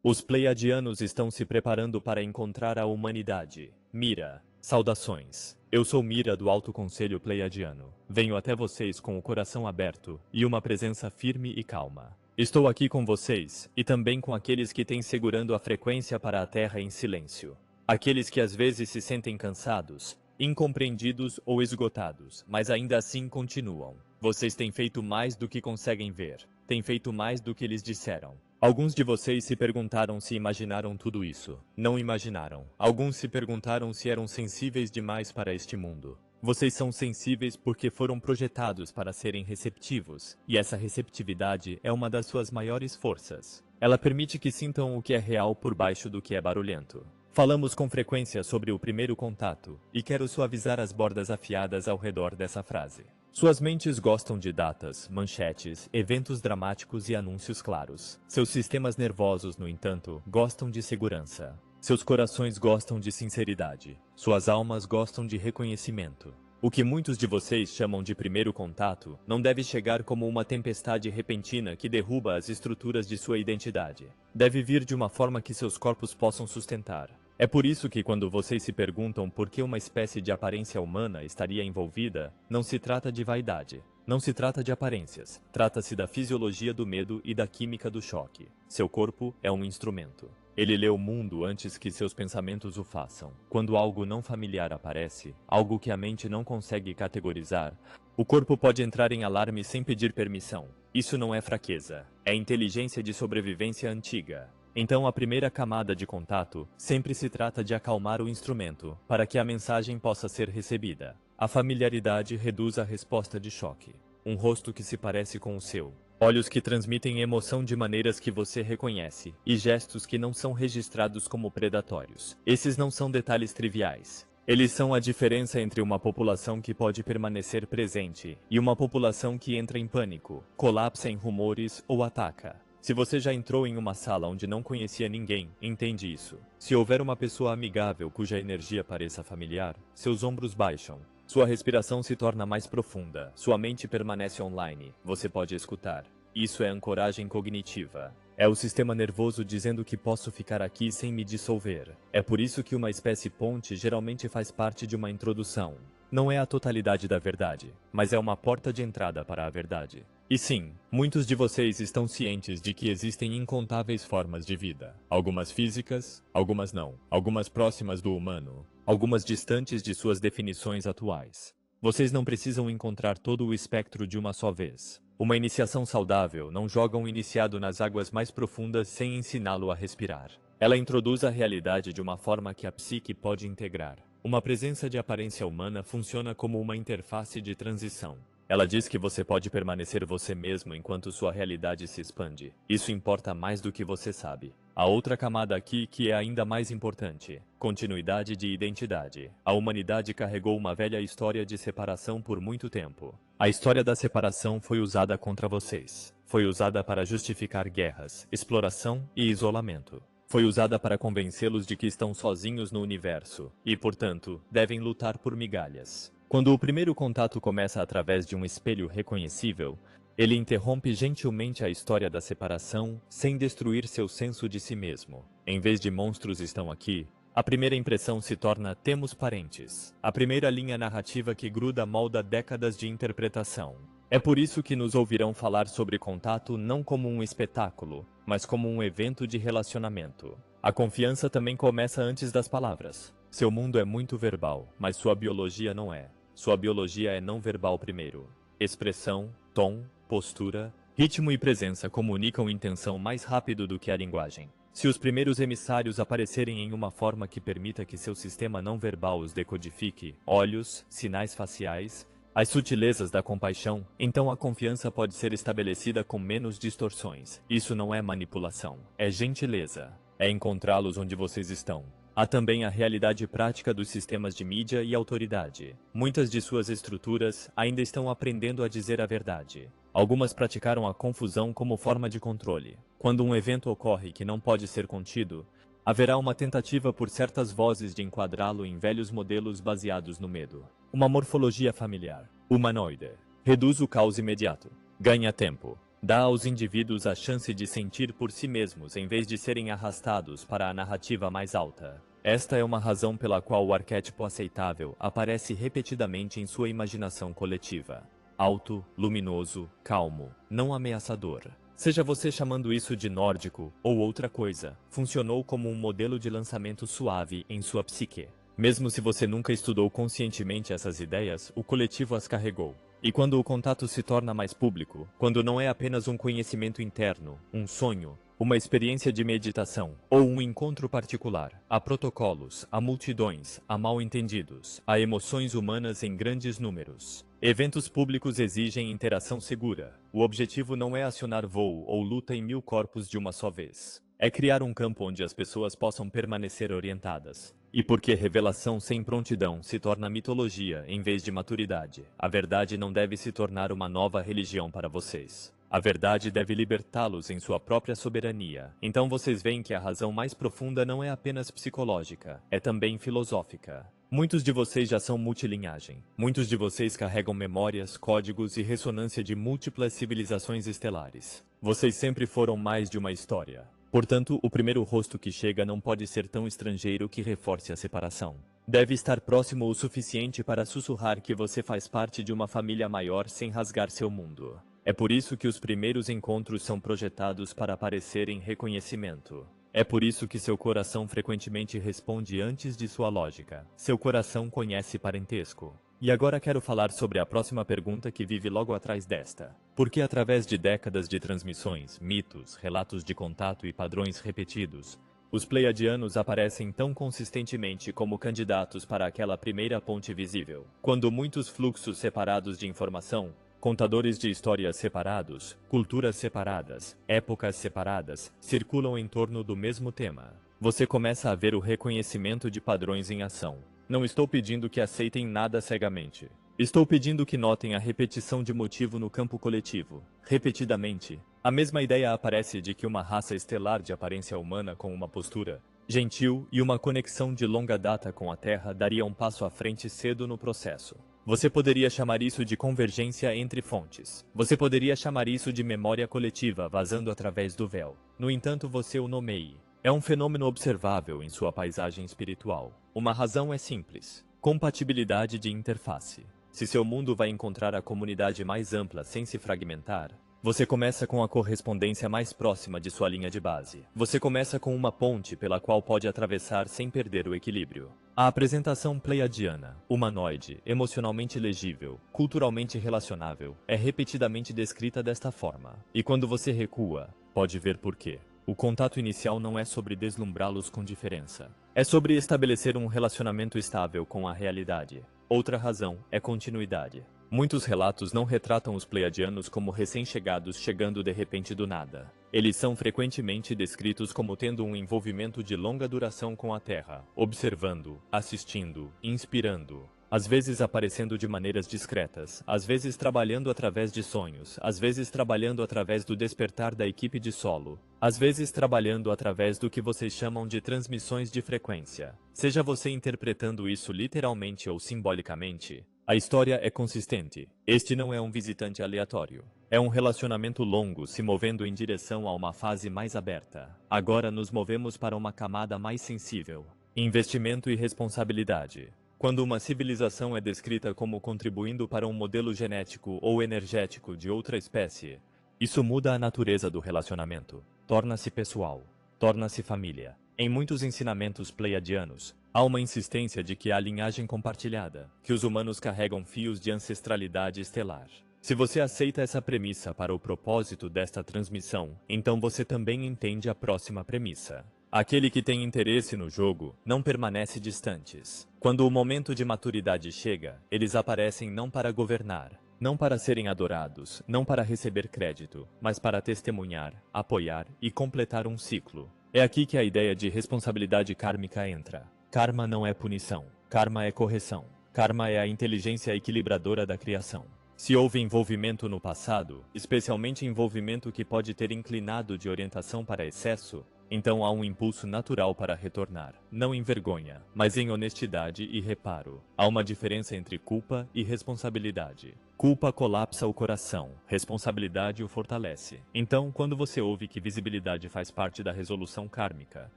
Os Pleiadianos estão se preparando para encontrar a humanidade. Mira, saudações. Eu sou Mira do Alto Conselho Pleiadiano. Venho até vocês com o coração aberto e uma presença firme e calma. Estou aqui com vocês, e também com aqueles que têm segurando a frequência para a Terra em silêncio. Aqueles que às vezes se sentem cansados, incompreendidos ou esgotados, mas ainda assim continuam. Vocês têm feito mais do que conseguem ver. Têm feito mais do que lhes disseram. Alguns de vocês se perguntaram se imaginaram tudo isso. Não imaginaram. Alguns se perguntaram se eram sensíveis demais para este mundo. Vocês são sensíveis porque foram projetados para serem receptivos, e essa receptividade é uma das suas maiores forças. Ela permite que sintam o que é real por baixo do que é barulhento. Falamos com frequência sobre o primeiro contato, e quero suavizar as bordas afiadas ao redor dessa frase. Suas mentes gostam de datas, manchetes, eventos dramáticos e anúncios claros. Seus sistemas nervosos, no entanto, gostam de segurança. Seus corações gostam de sinceridade. Suas almas gostam de reconhecimento. O que muitos de vocês chamam de primeiro contato não deve chegar como uma tempestade repentina que derruba as estruturas de sua identidade. Deve vir de uma forma que seus corpos possam sustentar. É por isso que quando vocês se perguntam por que uma espécie de aparência humana estaria envolvida, não se trata de vaidade. Não se trata de aparências. Trata-se da fisiologia do medo e da química do choque. Seu corpo é um instrumento. Ele lê o mundo antes que seus pensamentos o façam. Quando algo não familiar aparece, algo que a mente não consegue categorizar, o corpo pode entrar em alarme sem pedir permissão. Isso não é fraqueza. É inteligência de sobrevivência antiga. Então a primeira camada de contato sempre se trata de acalmar o instrumento, para que a mensagem possa ser recebida. A familiaridade reduz a resposta de choque. Um rosto que se parece com o seu. Olhos que transmitem emoção de maneiras que você reconhece, e gestos que não são registrados como predatórios. Esses não são detalhes triviais. Eles são a diferença entre uma população que pode permanecer presente e uma população que entra em pânico, colapsa em rumores ou ataca. Se você já entrou em uma sala onde não conhecia ninguém, entende isso. Se houver uma pessoa amigável cuja energia pareça familiar, seus ombros baixam. Sua respiração se torna mais profunda. Sua mente permanece online. Você pode escutar. Isso é ancoragem cognitiva. É o sistema nervoso dizendo que posso ficar aqui sem me dissolver. É por isso que uma espécie ponte geralmente faz parte de uma introdução. Não é a totalidade da verdade, mas é uma porta de entrada para a verdade. E sim, muitos de vocês estão cientes de que existem incontáveis formas de vida. Algumas físicas, algumas não. Algumas próximas do humano, algumas distantes de suas definições atuais. Vocês não precisam encontrar todo o espectro de uma só vez. Uma iniciação saudável não joga um iniciado nas águas mais profundas sem ensiná-lo a respirar. Ela introduz a realidade de uma forma que a psique pode integrar. Uma presença de aparência humana funciona como uma interface de transição. Ela diz que você pode permanecer você mesmo enquanto sua realidade se expande. Isso importa mais do que você sabe. A outra camada aqui que é ainda mais importante: continuidade de identidade. A humanidade carregou uma velha história de separação por muito tempo. A história da separação foi usada contra vocês. Foi usada para justificar guerras, exploração e isolamento. Foi usada para convencê-los de que estão sozinhos no universo e, portanto, devem lutar por migalhas. Quando o primeiro contato começa através de um espelho reconhecível, ele interrompe gentilmente a história da separação sem destruir seu senso de si mesmo. Em vez de monstros estão aqui, a primeira impressão se torna temos parentes. A primeira linha narrativa que gruda molda décadas de interpretação. É por isso que nos ouvirão falar sobre contato não como um espetáculo, mas como um evento de relacionamento. A confiança também começa antes das palavras. Seu mundo é muito verbal, mas sua biologia não é. Sua biologia é não verbal primeiro. Expressão, tom, postura, ritmo e presença comunicam intenção mais rápido do que a linguagem. Se os primeiros emissários aparecerem em uma forma que permita que seu sistema não verbal os decodifique, olhos, sinais faciais, as sutilezas da compaixão, então a confiança pode ser estabelecida com menos distorções. Isso não é manipulação, é gentileza. É encontrá-los onde vocês estão. Há também a realidade prática dos sistemas de mídia e autoridade. Muitas de suas estruturas ainda estão aprendendo a dizer a verdade. Algumas praticaram a confusão como forma de controle. Quando um evento ocorre que não pode ser contido, haverá uma tentativa por certas vozes de enquadrá-lo em velhos modelos baseados no medo. Uma morfologia familiar, humanoide, reduz o caos imediato, ganha tempo, Dá aos indivíduos a chance de sentir por si mesmos em vez de serem arrastados para a narrativa mais alta. Esta é uma razão pela qual o arquétipo aceitável aparece repetidamente em sua imaginação coletiva. Alto, luminoso, calmo, não ameaçador. Seja você chamando isso de nórdico ou outra coisa, funcionou como um modelo de lançamento suave em sua psique. Mesmo se você nunca estudou conscientemente essas ideias, o coletivo as carregou. E quando o contato se torna mais público, quando não é apenas um conhecimento interno, um sonho, uma experiência de meditação ou um encontro particular, há protocolos, há multidões, há mal-entendidos, há emoções humanas em grandes números. Eventos públicos exigem interação segura. O objetivo não é acionar voo ou luta em 1000 corpos de uma só vez. É criar um campo onde as pessoas possam permanecer orientadas. E porque revelação sem prontidão se torna mitologia em vez de maturidade, a verdade não deve se tornar uma nova religião para vocês. A verdade deve libertá-los em sua própria soberania. Então vocês veem que a razão mais profunda não é apenas psicológica, é também filosófica. Muitos de vocês já são multilinhagem. Muitos de vocês carregam memórias, códigos e ressonância de múltiplas civilizações estelares. Vocês sempre foram mais de uma história. Portanto, o primeiro rosto que chega não pode ser tão estrangeiro que reforce a separação. Deve estar próximo o suficiente para sussurrar que você faz parte de uma família maior sem rasgar seu mundo. É por isso que os primeiros encontros são projetados para parecerem reconhecimento. É por isso que seu coração frequentemente responde antes de sua lógica. Seu coração conhece parentesco. E agora quero falar sobre a próxima pergunta que vive logo atrás desta. Por que através de décadas de transmissões, mitos, relatos de contato e padrões repetidos, os pleiadianos aparecem tão consistentemente como candidatos para aquela primeira ponte visível? Quando muitos fluxos separados de informação, contadores de histórias separados, culturas separadas, épocas separadas, circulam em torno do mesmo tema, você começa a ver o reconhecimento de padrões em ação. Não estou pedindo que aceitem nada cegamente. Estou pedindo que notem a repetição de motivo no campo coletivo. Repetidamente, a mesma ideia aparece de que uma raça estelar de aparência humana com uma postura gentil e uma conexão de longa data com a Terra daria um passo à frente cedo no processo. Você poderia chamar isso de convergência entre fontes. Você poderia chamar isso de memória coletiva vazando através do véu. No entanto, você o nomeie. É um fenômeno observável em sua paisagem espiritual. Uma razão é simples: compatibilidade de interface. Se seu mundo vai encontrar a comunidade mais ampla sem se fragmentar, você começa com a correspondência mais próxima de sua linha de base. Você começa com uma ponte pela qual pode atravessar sem perder o equilíbrio. A apresentação pleiadiana, humanoide, emocionalmente legível, culturalmente relacionável, é repetidamente descrita desta forma. E quando você recua, pode ver por quê. O contato inicial não é sobre deslumbrá-los com diferença. É sobre estabelecer um relacionamento estável com a realidade. Outra razão é continuidade. Muitos relatos não retratam os pleiadianos como recém-chegados chegando de repente do nada. Eles são frequentemente descritos como tendo um envolvimento de longa duração com a Terra, observando, assistindo, inspirando, às vezes aparecendo de maneiras discretas, às vezes trabalhando através de sonhos, às vezes trabalhando através do despertar da equipe de solo, às vezes trabalhando através do que vocês chamam de transmissões de frequência. Seja você interpretando isso literalmente ou simbolicamente, a história é consistente. Este não é um visitante aleatório. É um relacionamento longo se movendo em direção a uma fase mais aberta. Agora nos movemos para uma camada mais sensível. Investimento e responsabilidade. Quando uma civilização é descrita como contribuindo para um modelo genético ou energético de outra espécie, isso muda a natureza do relacionamento. Torna-se pessoal. Torna-se família. Em muitos ensinamentos pleiadianos, há uma insistência de que há linhagem compartilhada, que os humanos carregam fios de ancestralidade estelar. Se você aceita essa premissa para o propósito desta transmissão, então você também entende a próxima premissa. Aquele que tem interesse no jogo não permanece distantes. Quando o momento de maturidade chega, eles aparecem não para governar, não para serem adorados, não para receber crédito, mas para testemunhar, apoiar e completar um ciclo. É aqui que a ideia de responsabilidade kármica entra. Karma não é punição. Karma é correção. Karma é a inteligência equilibradora da criação. Se houve envolvimento no passado, especialmente envolvimento que pode ter inclinado de orientação para excesso, então há um impulso natural para retornar. Não em vergonha, mas em honestidade e reparo. Há uma diferença entre culpa e responsabilidade. Culpa colapsa o coração, responsabilidade o fortalece. Então, quando você ouve que visibilidade faz parte da resolução kármica,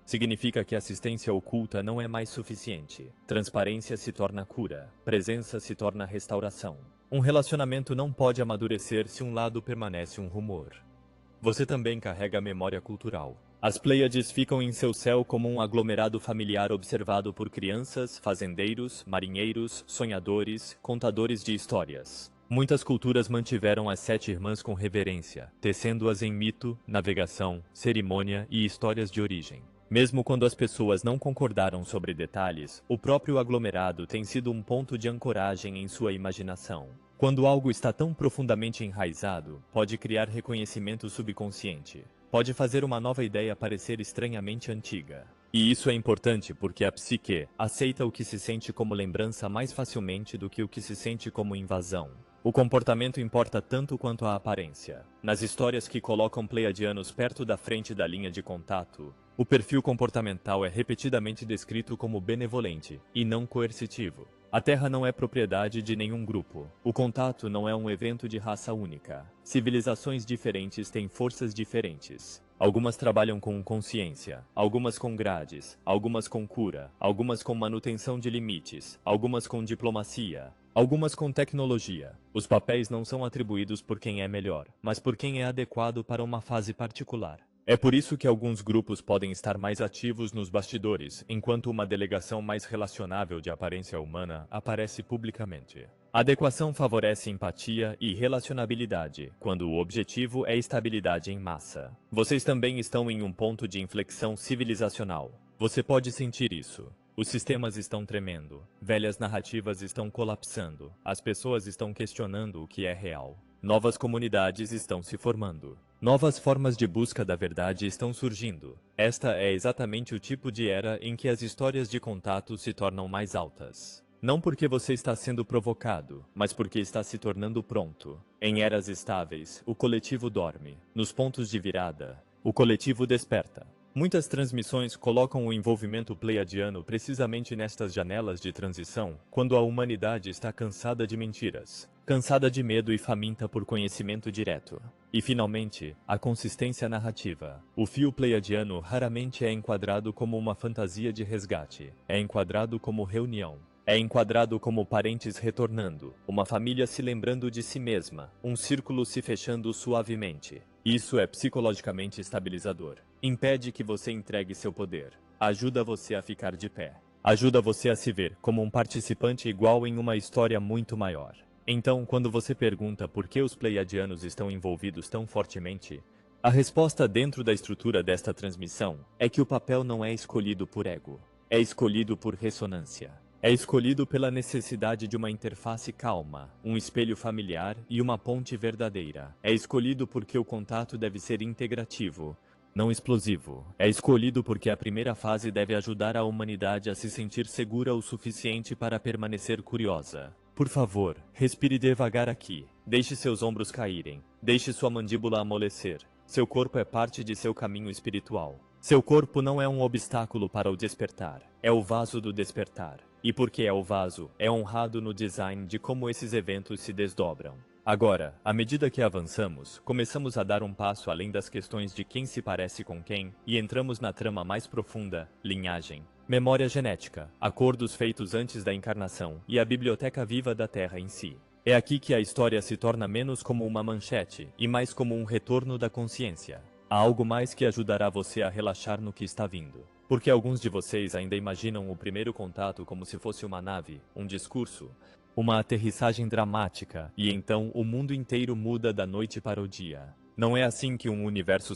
significa que assistência oculta não é mais suficiente. Transparência se torna cura, presença se torna restauração. Um relacionamento não pode amadurecer se um lado permanece um rumor. Você também carrega a memória cultural. As Pleiades ficam em seu céu como um aglomerado familiar observado por crianças, fazendeiros, marinheiros, sonhadores, contadores de histórias. Muitas culturas mantiveram as 7 irmãs com reverência, tecendo-as em mito, navegação, cerimônia e histórias de origem. Mesmo quando as pessoas não concordaram sobre detalhes, o próprio aglomerado tem sido um ponto de ancoragem em sua imaginação. Quando algo está tão profundamente enraizado, pode criar reconhecimento subconsciente. Pode fazer uma nova ideia parecer estranhamente antiga. E isso é importante porque a psique aceita o que se sente como lembrança mais facilmente do que o que se sente como invasão. O comportamento importa tanto quanto a aparência. Nas histórias que colocam pleiadianos perto da frente da linha de contato, o perfil comportamental é repetidamente descrito como benevolente e não coercitivo. A Terra não é propriedade de nenhum grupo. O contato não é um evento de raça única. Civilizações diferentes têm forças diferentes. Algumas trabalham com consciência, algumas com grades, algumas com cura, algumas com manutenção de limites, algumas com diplomacia, algumas com tecnologia. Os papéis não são atribuídos por quem é melhor, mas por quem é adequado para uma fase particular. É por isso que alguns grupos podem estar mais ativos nos bastidores, enquanto uma delegação mais relacionável de aparência humana aparece publicamente. A adequação favorece empatia e relacionabilidade, quando o objetivo é estabilidade em massa. Vocês também estão em um ponto de inflexão civilizacional. Você pode sentir isso. Os sistemas estão tremendo, velhas narrativas estão colapsando, as pessoas estão questionando o que é real. Novas comunidades estão se formando. Novas formas de busca da verdade estão surgindo. Esta é exatamente o tipo de era em que as histórias de contato se tornam mais altas. Não porque você está sendo provocado, mas porque está se tornando pronto. Em eras estáveis, o coletivo dorme. Nos pontos de virada, o coletivo desperta. Muitas transmissões colocam o envolvimento pleiadiano precisamente nestas janelas de transição, quando a humanidade está cansada de mentiras, cansada de medo e faminta por conhecimento direto. E finalmente, a consistência narrativa. O fio pleiadiano raramente é enquadrado como uma fantasia de resgate, é enquadrado como reunião. É enquadrado como parentes retornando, uma família se lembrando de si mesma, um círculo se fechando suavemente. Isso é psicologicamente estabilizador. Impede que você entregue seu poder. Ajuda você a ficar de pé. Ajuda você a se ver como um participante igual em uma história muito maior. Então, quando você pergunta por que os pleiadianos estão envolvidos tão fortemente, a resposta dentro da estrutura desta transmissão é que o papel não é escolhido por ego. É escolhido por ressonância. É escolhido pela necessidade de uma interface calma, um espelho familiar e uma ponte verdadeira. É escolhido porque o contato deve ser integrativo, não explosivo. É escolhido porque a primeira fase deve ajudar a humanidade a se sentir segura o suficiente para permanecer curiosa. Por favor, respire devagar aqui. Deixe seus ombros caírem. Deixe sua mandíbula amolecer. Seu corpo é parte de seu caminho espiritual. Seu corpo não é um obstáculo para o despertar. É o vaso do despertar. E porque é o vaso, é honrado no design de como esses eventos se desdobram. Agora, à medida que avançamos, começamos a dar um passo além das questões de quem se parece com quem e entramos na trama mais profunda, linhagem, memória genética, acordos feitos antes da encarnação e a biblioteca viva da Terra em si. É aqui que a história se torna menos como uma manchete e mais como um retorno da consciência. Há algo mais que ajudará você a relaxar no que está vindo. Porque alguns de vocês ainda imaginam o primeiro contato como se fosse uma nave, um discurso, uma aterrissagem dramática, e então o mundo inteiro muda da noite para o dia. Não é assim que um universo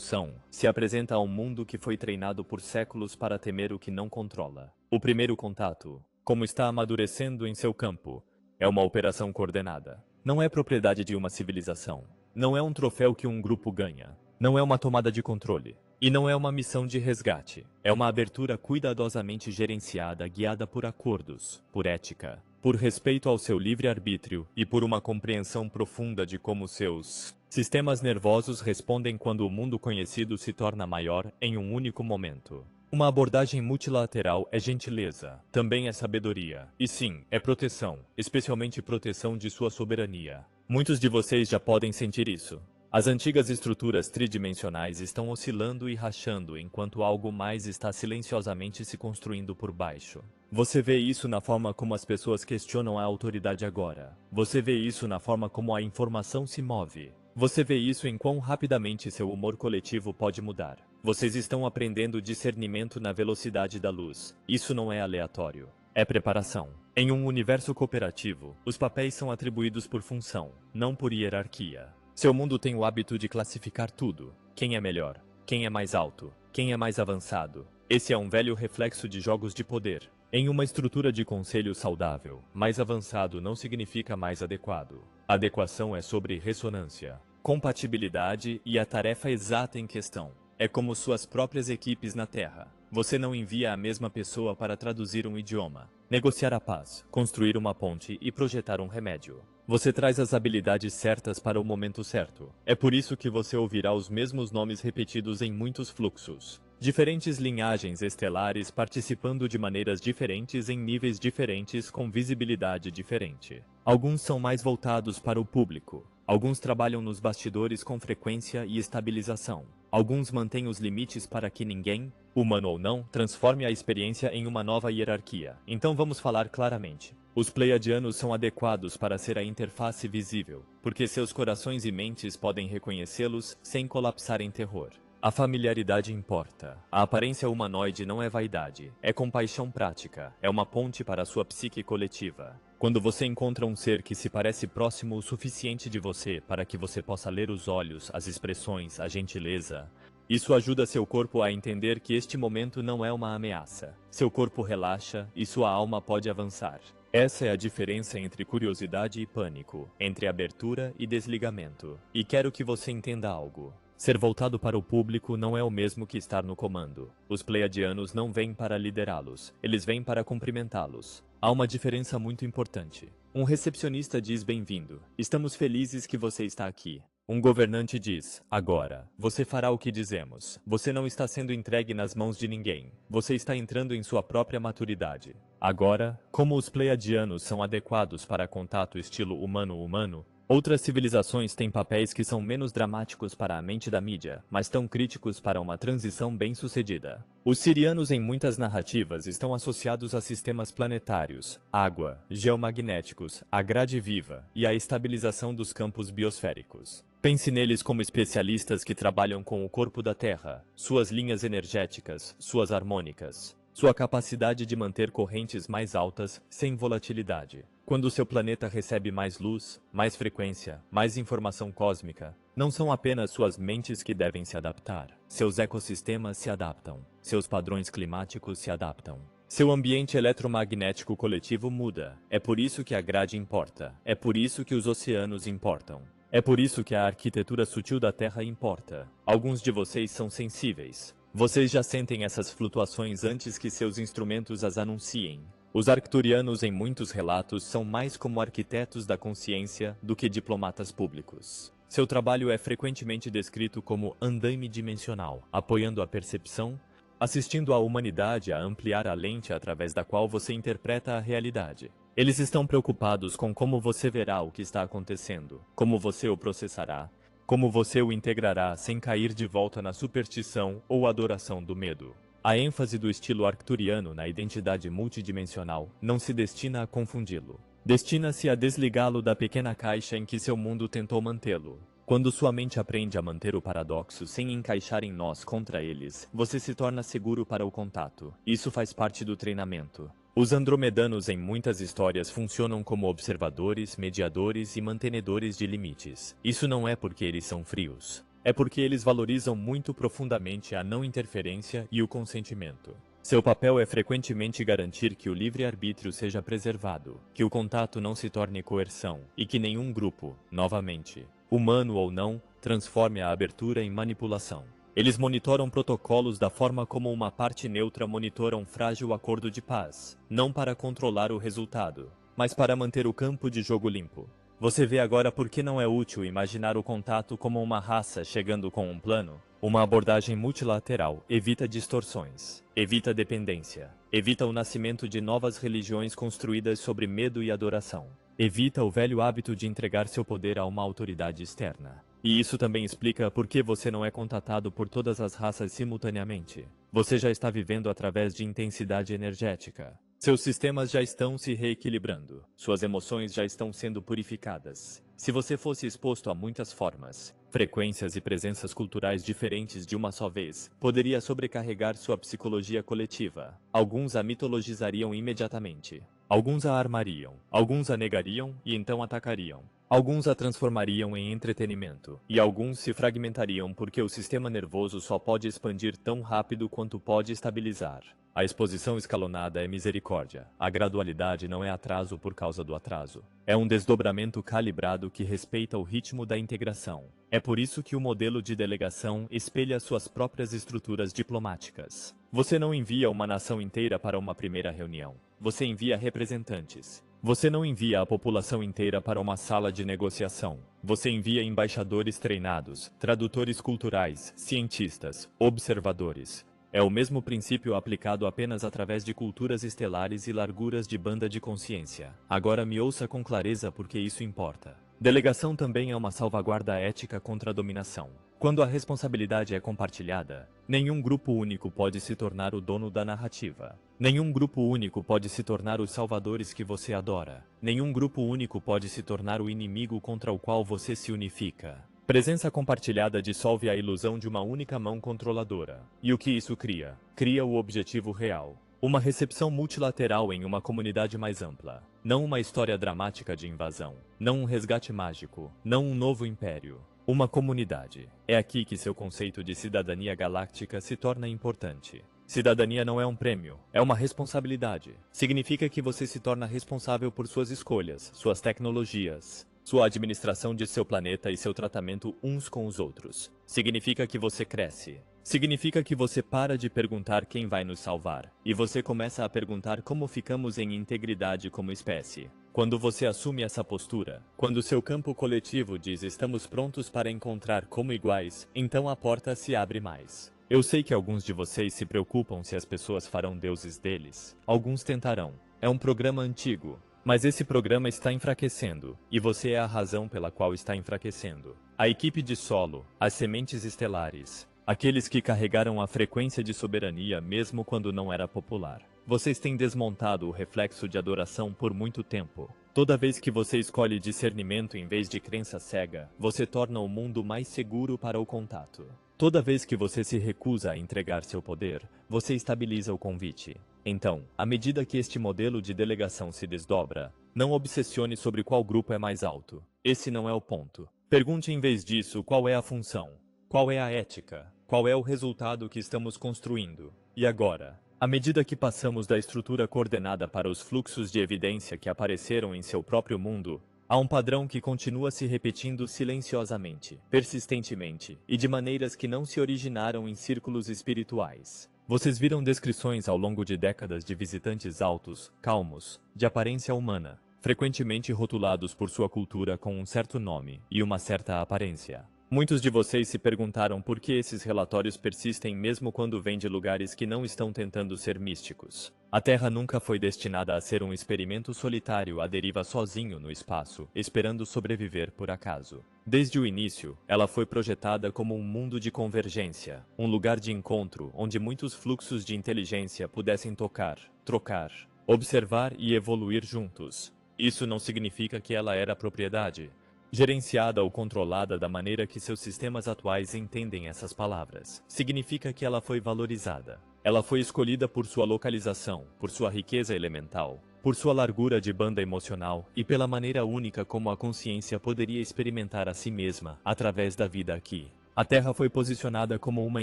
se apresenta a um mundo que foi treinado por séculos para temer o que não controla. O primeiro contato, como está amadurecendo em seu campo, é uma operação coordenada. Não é propriedade de uma civilização. Não é um troféu que um grupo ganha. Não é uma tomada de controle. E não é uma missão de resgate. É uma abertura cuidadosamente gerenciada, guiada por acordos, por ética, por respeito ao seu livre-arbítrio e por uma compreensão profunda de como seus Sistemas nervosos respondem quando o mundo conhecido se torna maior em um único momento. Uma abordagem multilateral é gentileza, também é sabedoria. E sim, é proteção, especialmente proteção de sua soberania. Muitos de vocês já podem sentir isso. As antigas estruturas tridimensionais estão oscilando e rachando enquanto algo mais está silenciosamente se construindo por baixo. Você vê isso na forma como as pessoas questionam a autoridade agora. Você vê isso na forma como a informação se move. Você vê isso em quão rapidamente seu humor coletivo pode mudar. Vocês estão aprendendo discernimento na velocidade da luz. Isso não é aleatório. É preparação. Em um universo cooperativo, os papéis são atribuídos por função, não por hierarquia. Seu mundo tem o hábito de classificar tudo. Quem é melhor? Quem é mais alto? Quem é mais avançado? Esse é um velho reflexo de jogos de poder. Em uma estrutura de conselho saudável, mais avançado não significa mais adequado. Adequação é sobre ressonância, compatibilidade e a tarefa exata em questão. É como suas próprias equipes na Terra. Você não envia a mesma pessoa para traduzir um idioma, negociar a paz, construir uma ponte e projetar um remédio. Você traz as habilidades certas para o momento certo. É por isso que você ouvirá os mesmos nomes repetidos em muitos fluxos. Diferentes linhagens estelares participando de maneiras diferentes em níveis diferentes com visibilidade diferente. Alguns são mais voltados para o público. Alguns trabalham nos bastidores com frequência e estabilização. Alguns mantêm os limites para que ninguém, humano ou não, transforme a experiência em uma nova hierarquia. Então vamos falar claramente. Os Pleiadianos são adequados para ser a interface visível, porque seus corações e mentes podem reconhecê-los sem colapsar em terror. A familiaridade importa. A aparência humanoide não é vaidade, é compaixão prática, é uma ponte para a sua psique coletiva. Quando você encontra um ser que se parece próximo o suficiente de você para que você possa ler os olhos, as expressões, a gentileza, isso ajuda seu corpo a entender que este momento não é uma ameaça. Seu corpo relaxa e sua alma pode avançar. Essa é a diferença entre curiosidade e pânico, entre abertura e desligamento. E quero que você entenda algo. Ser voltado para o público não é o mesmo que estar no comando. Os Pleiadianos não vêm para liderá-los, eles vêm para cumprimentá-los. Há uma diferença muito importante. Um recepcionista diz bem-vindo. Estamos felizes que você está aqui. Um governante diz, agora, você fará o que dizemos. Você não está sendo entregue nas mãos de ninguém. Você está entrando em sua própria maturidade. Agora, como os Pleiadianos são adequados para contato estilo humano-humano, outras civilizações têm papéis que são menos dramáticos para a mente da mídia, mas tão críticos para uma transição bem-sucedida. Os sirianos em muitas narrativas estão associados a sistemas planetários, água, geomagnéticos, a grade viva e a estabilização dos campos biosféricos. Pense neles como especialistas que trabalham com o corpo da Terra, suas linhas energéticas, suas harmônicas, sua capacidade de manter correntes mais altas sem volatilidade. Quando seu planeta recebe mais luz, mais frequência, mais informação cósmica, não são apenas suas mentes que devem se adaptar. Seus ecossistemas se adaptam. Seus padrões climáticos se adaptam. Seu ambiente eletromagnético coletivo muda. É por isso que a grade importa. É por isso que os oceanos importam. É por isso que a arquitetura sutil da Terra importa. Alguns de vocês são sensíveis. Vocês já sentem essas flutuações antes que seus instrumentos as anunciem. Os arcturianos em muitos relatos são mais como arquitetos da consciência do que diplomatas públicos. Seu trabalho é frequentemente descrito como andaime dimensional, apoiando a percepção, assistindo a humanidade a ampliar a lente através da qual você interpreta a realidade. Eles estão preocupados com como você verá o que está acontecendo, como você o processará, como você o integrará sem cair de volta na superstição ou adoração do medo. A ênfase do estilo arcturiano na identidade multidimensional não se destina a confundi-lo. Destina-se a desligá-lo da pequena caixa em que seu mundo tentou mantê-lo. Quando sua mente aprende a manter o paradoxo sem encaixar em nós contra eles, você se torna seguro para o contato. Isso faz parte do treinamento. Os andromedanos em muitas histórias funcionam como observadores, mediadores e mantenedores de limites. Isso não é porque eles são frios. É porque eles valorizam muito profundamente a não interferência e o consentimento. Seu papel é frequentemente garantir que o livre-arbítrio seja preservado, que o contato não se torne coerção e que nenhum grupo, novamente, humano ou não, transforme a abertura em manipulação. Eles monitoram protocolos da forma como uma parte neutra monitora um frágil acordo de paz, não para controlar o resultado, mas para manter o campo de jogo limpo. Você vê agora por que não é útil imaginar o contato como uma raça chegando com um plano? Uma abordagem multilateral evita distorções, evita dependência, evita o nascimento de novas religiões construídas sobre medo e adoração, evita o velho hábito de entregar seu poder a uma autoridade externa. E isso também explica por que você não é contatado por todas as raças simultaneamente. Você já está vivendo através de intensidade energética. Seus sistemas já estão se reequilibrando. Suas emoções já estão sendo purificadas. Se você fosse exposto a muitas formas, frequências e presenças culturais diferentes de uma só vez, poderia sobrecarregar sua psicologia coletiva. Alguns a mitologizariam imediatamente. Alguns a armariam. Alguns a negariam e então atacariam. Alguns a transformariam em entretenimento, e alguns se fragmentariam porque o sistema nervoso só pode expandir tão rápido quanto pode estabilizar. A exposição escalonada é misericórdia. A gradualidade não é atraso por causa do atraso. É um desdobramento calibrado que respeita o ritmo da integração. É por isso que o modelo de delegação espelha suas próprias estruturas diplomáticas. Você não envia uma nação inteira para uma primeira reunião. Você envia representantes. Você não envia a população inteira para uma sala de negociação. Você envia embaixadores treinados, tradutores culturais, cientistas, observadores. É o mesmo princípio aplicado apenas através de culturas estelares e larguras de banda de consciência. Agora me ouça com clareza porque isso importa. Delegação também é uma salvaguarda ética contra a dominação. Quando a responsabilidade é compartilhada, nenhum grupo único pode se tornar o dono da narrativa. Nenhum grupo único pode se tornar os salvadores que você adora. Nenhum grupo único pode se tornar o inimigo contra o qual você se unifica. Presença compartilhada dissolve a ilusão de uma única mão controladora. E o que isso cria? Cria o objetivo real. Uma recepção multilateral em uma comunidade mais ampla. Não uma história dramática de invasão. Não um resgate mágico. Não um novo império. Uma comunidade. É aqui que seu conceito de cidadania galáctica se torna importante. Cidadania não é um prêmio, é uma responsabilidade. Significa que você se torna responsável por suas escolhas, suas tecnologias, sua administração de seu planeta e seu tratamento uns com os outros. Significa que você cresce. Significa que você para de perguntar quem vai nos salvar, e você começa a perguntar como ficamos em integridade como espécie. Quando você assume essa postura, quando seu campo coletivo diz estamos prontos para encontrar como iguais, então a porta se abre mais. Eu sei que alguns de vocês se preocupam se as pessoas farão deuses deles. Alguns tentarão. É um programa antigo. Mas esse programa está enfraquecendo, e você é a razão pela qual está enfraquecendo. A equipe de solo, as sementes estelares, aqueles que carregaram a frequência de soberania mesmo quando não era popular. Vocês têm desmontado o reflexo de adoração por muito tempo. Toda vez que você escolhe discernimento em vez de crença cega, você torna o mundo mais seguro para o contato. Toda vez que você se recusa a entregar seu poder, você estabiliza o convite. Então, à medida que este modelo de delegação se desdobra, não obsessione sobre qual grupo é mais alto. Esse não é o ponto. Pergunte em vez disso qual é a função, qual é a ética, qual é o resultado que estamos construindo. E agora, à medida que passamos da estrutura coordenada para os fluxos de evidência que apareceram em seu próprio mundo, há um padrão que continua se repetindo silenciosamente, persistentemente, e de maneiras que não se originaram em círculos espirituais. Vocês viram descrições ao longo de décadas de visitantes altos, calmos, de aparência humana, frequentemente rotulados por sua cultura com um certo nome e uma certa aparência. Muitos de vocês se perguntaram por que esses relatórios persistem mesmo quando vêm de lugares que não estão tentando ser místicos. A Terra nunca foi destinada a ser um experimento solitário à deriva sozinho no espaço, esperando sobreviver por acaso. Desde o início, ela foi projetada como um mundo de convergência, um lugar de encontro onde muitos fluxos de inteligência pudessem tocar, trocar, observar e evoluir juntos. Isso não significa que ela era propriedade, gerenciada ou controlada da maneira que seus sistemas atuais entendem essas palavras. Significa que ela foi valorizada. Ela foi escolhida por sua localização, por sua riqueza elemental, por sua largura de banda emocional e pela maneira única como a consciência poderia experimentar a si mesma através da vida aqui. A Terra foi posicionada como uma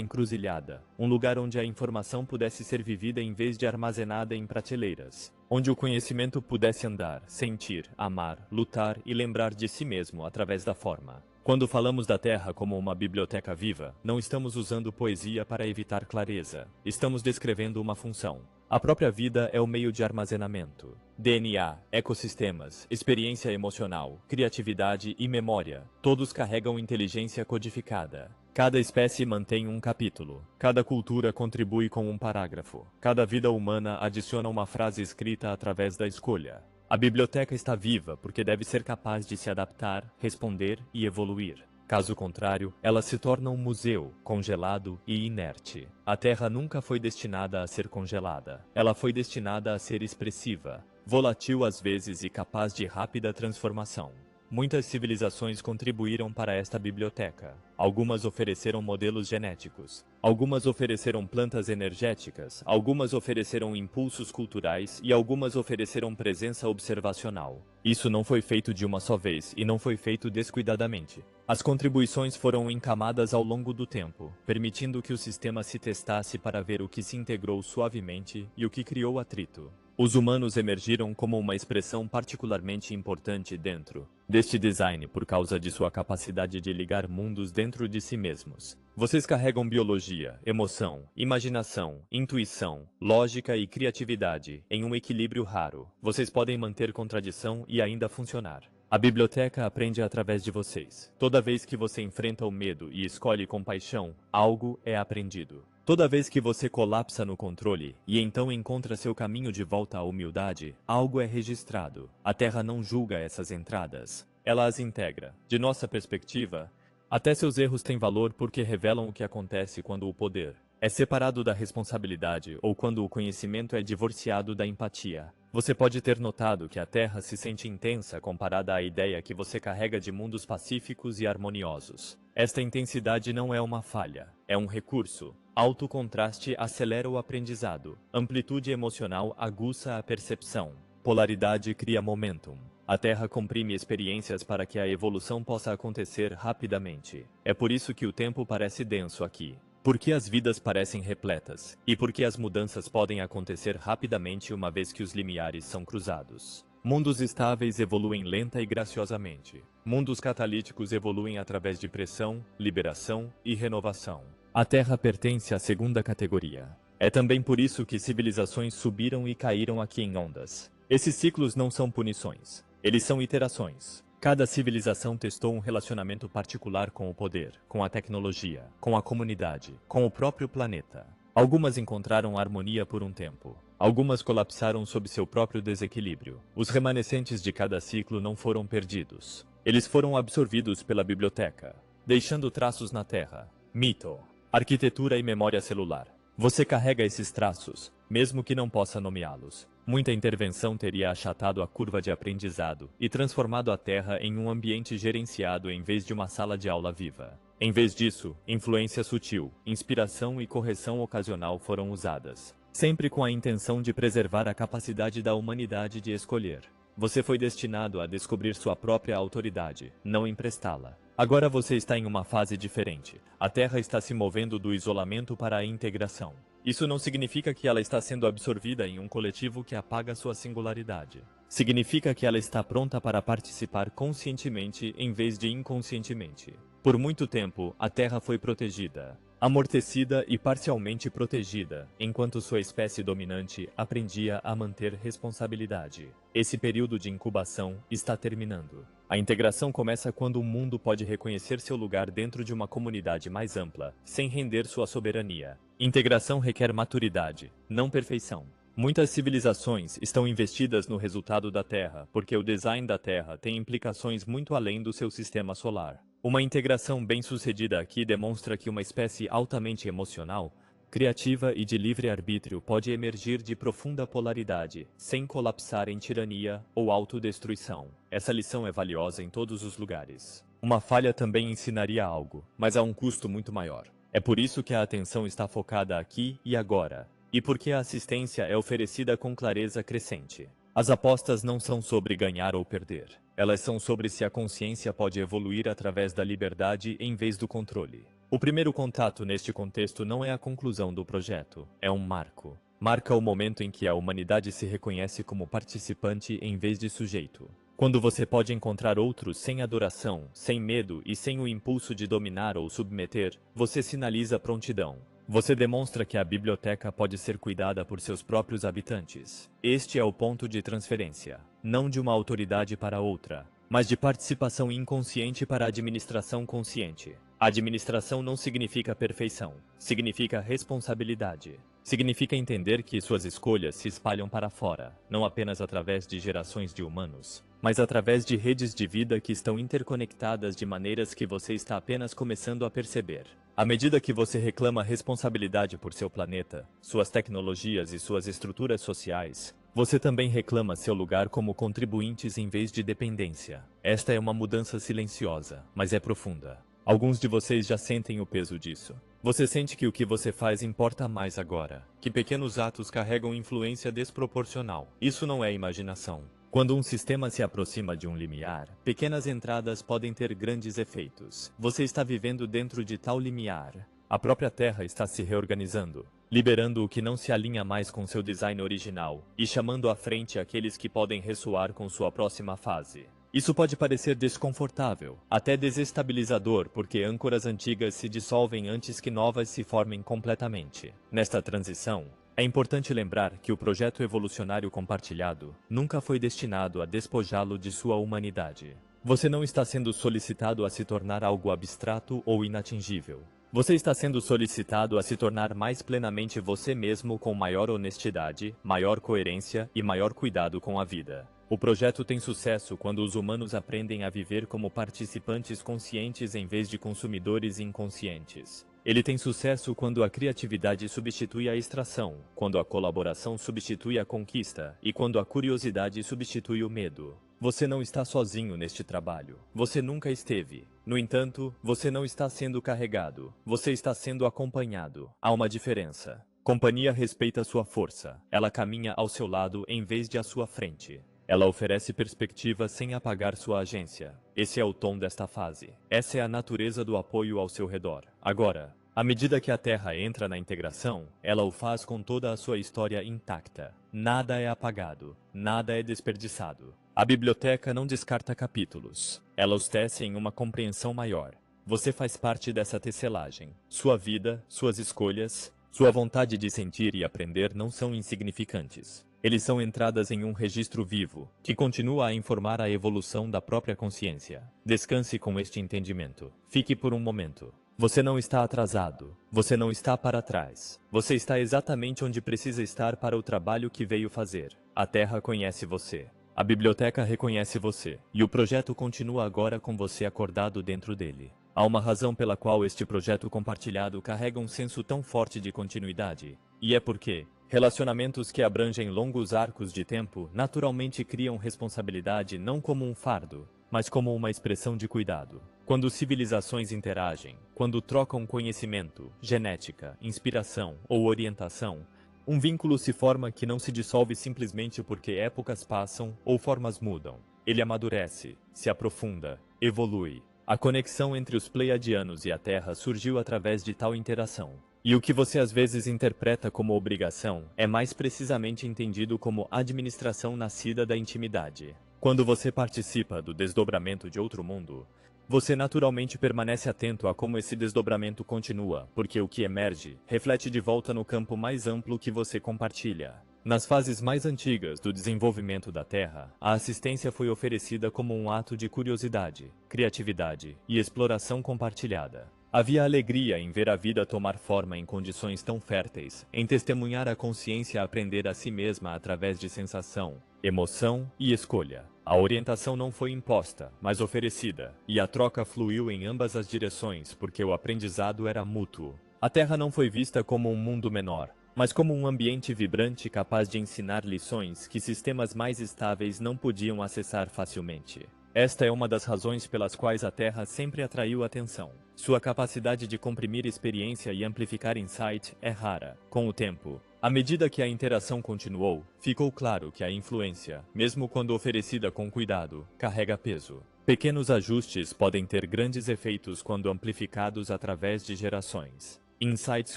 encruzilhada, um lugar onde a informação pudesse ser vivida em vez de armazenada em prateleiras, onde o conhecimento pudesse andar, sentir, amar, lutar e lembrar de si mesmo através da forma. Quando falamos da Terra como uma biblioteca viva, não estamos usando poesia para evitar clareza. Estamos descrevendo uma função. A própria vida é o meio de armazenamento. DNA, ecossistemas, experiência emocional, criatividade e memória, todos carregam inteligência codificada. Cada espécie mantém um capítulo. Cada cultura contribui com um parágrafo. Cada vida humana adiciona uma frase escrita através da escolha. A biblioteca está viva porque deve ser capaz de se adaptar, responder e evoluir. Caso contrário, ela se torna um museu, congelado e inerte. A Terra nunca foi destinada a ser congelada. Ela foi destinada a ser expressiva, volátil às vezes e capaz de rápida transformação. Muitas civilizações contribuíram para esta biblioteca. Algumas ofereceram modelos genéticos. Algumas ofereceram plantas energéticas. Algumas ofereceram impulsos culturais e algumas ofereceram presença observacional. Isso não foi feito de uma só vez e não foi feito descuidadamente. As contribuições foram encamadas ao longo do tempo, permitindo que o sistema se testasse para ver o que se integrou suavemente e o que criou atrito. Os humanos emergiram como uma expressão particularmente importante dentro deste design por causa de sua capacidade de ligar mundos dentro de si mesmos. Vocês carregam biologia, emoção, imaginação, intuição, lógica e criatividade em um equilíbrio raro. Vocês podem manter contradição e ainda funcionar. A biblioteca aprende através de vocês. Toda vez que você enfrenta o medo e escolhe compaixão, algo é aprendido. Toda vez que você colapsa no controle e então encontra seu caminho de volta à humildade, algo é registrado. A Terra não julga essas entradas, ela as integra. De nossa perspectiva, até seus erros têm valor porque revelam o que acontece quando o poder é separado da responsabilidade ou quando o conhecimento é divorciado da empatia. Você pode ter notado que a Terra se sente intensa comparada à ideia que você carrega de mundos pacíficos e harmoniosos. Esta intensidade não é uma falha, é um recurso. Alto contraste acelera o aprendizado. Amplitude emocional aguça a percepção. Polaridade cria momentum. A Terra comprime experiências para que a evolução possa acontecer rapidamente. É por isso que o tempo parece denso aqui. Porque as vidas parecem repletas, e porque as mudanças podem acontecer rapidamente uma vez que os limiares são cruzados. Mundos estáveis evoluem lenta e graciosamente. Mundos catalíticos evoluem através de pressão, liberação e renovação. A Terra pertence à segunda categoria. É também por isso que civilizações subiram e caíram aqui em ondas. Esses ciclos não são punições, eles são iterações. Cada civilização testou um relacionamento particular com o poder, com a tecnologia, com a comunidade, com o próprio planeta. Algumas encontraram harmonia por um tempo. Algumas colapsaram sob seu próprio desequilíbrio. Os remanescentes de cada ciclo não foram perdidos. Eles foram absorvidos pela biblioteca, deixando traços na Terra. Mito, arquitetura e memória celular. Você carrega esses traços, mesmo que não possa nomeá-los. Muita intervenção teria achatado a curva de aprendizado e transformado a Terra em um ambiente gerenciado em vez de uma sala de aula viva. Em vez disso, influência sutil, inspiração e correção ocasional foram usadas, sempre com a intenção de preservar a capacidade da humanidade de escolher. Você foi destinado a descobrir sua própria autoridade, não emprestá-la. Agora você está em uma fase diferente. A Terra está se movendo do isolamento para a integração. Isso não significa que ela está sendo absorvida em um coletivo que apaga sua singularidade. Significa que ela está pronta para participar conscientemente em vez de inconscientemente. Por muito tempo, a Terra foi protegida, amortecida e parcialmente protegida, enquanto sua espécie dominante aprendia a manter responsabilidade. Esse período de incubação está terminando. A integração começa quando o mundo pode reconhecer seu lugar dentro de uma comunidade mais ampla, sem render sua soberania. Integração requer maturidade, não perfeição. Muitas civilizações estão investidas no resultado da Terra, porque o design da Terra tem implicações muito além do seu sistema solar. Uma integração bem-sucedida aqui demonstra que uma espécie altamente emocional, criativa e de livre-arbítrio pode emergir de profunda polaridade, sem colapsar em tirania ou autodestruição. Essa lição é valiosa em todos os lugares. Uma falha também ensinaria algo, mas a um custo muito maior. É por isso que a atenção está focada aqui e agora, e porque a assistência é oferecida com clareza crescente. As apostas não são sobre ganhar ou perder. Elas são sobre se a consciência pode evoluir através da liberdade em vez do controle. O primeiro contato neste contexto não é a conclusão do projeto, é um marco. Marca o momento em que a humanidade se reconhece como participante em vez de sujeito. Quando você pode encontrar outros sem adoração, sem medo e sem o impulso de dominar ou submeter, você sinaliza prontidão. Você demonstra que a biblioteca pode ser cuidada por seus próprios habitantes. Este é o ponto de transferência, não de uma autoridade para outra, mas de participação inconsciente para administração consciente. Administração não significa perfeição, significa responsabilidade. Significa entender que suas escolhas se espalham para fora, não apenas através de gerações de humanos, mas através de redes de vida que estão interconectadas de maneiras que você está apenas começando a perceber. À medida que você reclama responsabilidade por seu planeta, suas tecnologias e suas estruturas sociais, você também reclama seu lugar como contribuintes em vez de dependência. Esta é uma mudança silenciosa, mas é profunda. Alguns de vocês já sentem o peso disso. Você sente que o que você faz importa mais agora, que pequenos atos carregam influência desproporcional. Isso não é imaginação. Quando um sistema se aproxima de um limiar, pequenas entradas podem ter grandes efeitos. Você está vivendo dentro de tal limiar. A própria Terra está se reorganizando, liberando o que não se alinha mais com seu design original e chamando à frente aqueles que podem ressoar com sua próxima fase. Isso pode parecer desconfortável, até desestabilizador, porque âncoras antigas se dissolvem antes que novas se formem completamente. Nesta transição, é importante lembrar que o projeto evolucionário compartilhado nunca foi destinado a despojá-lo de sua humanidade. Você não está sendo solicitado a se tornar algo abstrato ou inatingível. Você está sendo solicitado a se tornar mais plenamente você mesmo com maior honestidade, maior coerência e maior cuidado com a vida. O projeto tem sucesso quando os humanos aprendem a viver como participantes conscientes em vez de consumidores inconscientes. Ele tem sucesso quando a criatividade substitui a extração, quando a colaboração substitui a conquista e quando a curiosidade substitui o medo. Você não está sozinho neste trabalho. Você nunca esteve. No entanto, você não está sendo carregado. Você está sendo acompanhado. Há uma diferença. Companhia respeita sua força. Ela caminha ao seu lado em vez de à sua frente. Ela oferece perspectiva sem apagar sua agência. Esse é o tom desta fase. Essa é a natureza do apoio ao seu redor. Agora, à medida que a Terra entra na integração, ela o faz com toda a sua história intacta. Nada é apagado, nada é desperdiçado. A biblioteca não descarta capítulos. Ela os tece em uma compreensão maior. Você faz parte dessa tecelagem. Sua vida, suas escolhas, sua vontade de sentir e aprender não são insignificantes. Eles são entradas em um registro vivo, que continua a informar a evolução da própria consciência. Descanse com este entendimento. Fique por um momento. Você não está atrasado. Você não está para trás. Você está exatamente onde precisa estar para o trabalho que veio fazer. A Terra conhece você. A biblioteca reconhece você. E o projeto continua agora com você acordado dentro dele. Há uma razão pela qual este projeto compartilhado carrega um senso tão forte de continuidade. E é porque relacionamentos que abrangem longos arcos de tempo naturalmente criam responsabilidade não como um fardo, mas como uma expressão de cuidado. Quando civilizações interagem, quando trocam conhecimento, genética, inspiração ou orientação, um vínculo se forma que não se dissolve simplesmente porque épocas passam ou formas mudam. Ele amadurece, se aprofunda, evolui. A conexão entre os Pleiadianos e a Terra surgiu através de tal interação. E o que você às vezes interpreta como obrigação é mais precisamente entendido como administração nascida da intimidade. Quando você participa do desdobramento de outro mundo, você naturalmente permanece atento a como esse desdobramento continua, porque o que emerge reflete de volta no campo mais amplo que você compartilha. Nas fases mais antigas do desenvolvimento da Terra, a assistência foi oferecida como um ato de curiosidade, criatividade e exploração compartilhada. Havia alegria em ver a vida tomar forma em condições tão férteis, em testemunhar a consciência aprender a si mesma através de sensação, emoção e escolha. A orientação não foi imposta, mas oferecida, e a troca fluiu em ambas as direções porque o aprendizado era mútuo. A Terra não foi vista como um mundo menor, mas como um ambiente vibrante capaz de ensinar lições que sistemas mais estáveis não podiam acessar facilmente. Esta é uma das razões pelas quais a Terra sempre atraiu atenção. Sua capacidade de comprimir experiência e amplificar insight é rara. Com o tempo, à medida que a interação continuou, ficou claro que a influência, mesmo quando oferecida com cuidado, carrega peso. Pequenos ajustes podem ter grandes efeitos quando amplificados através de gerações. Insights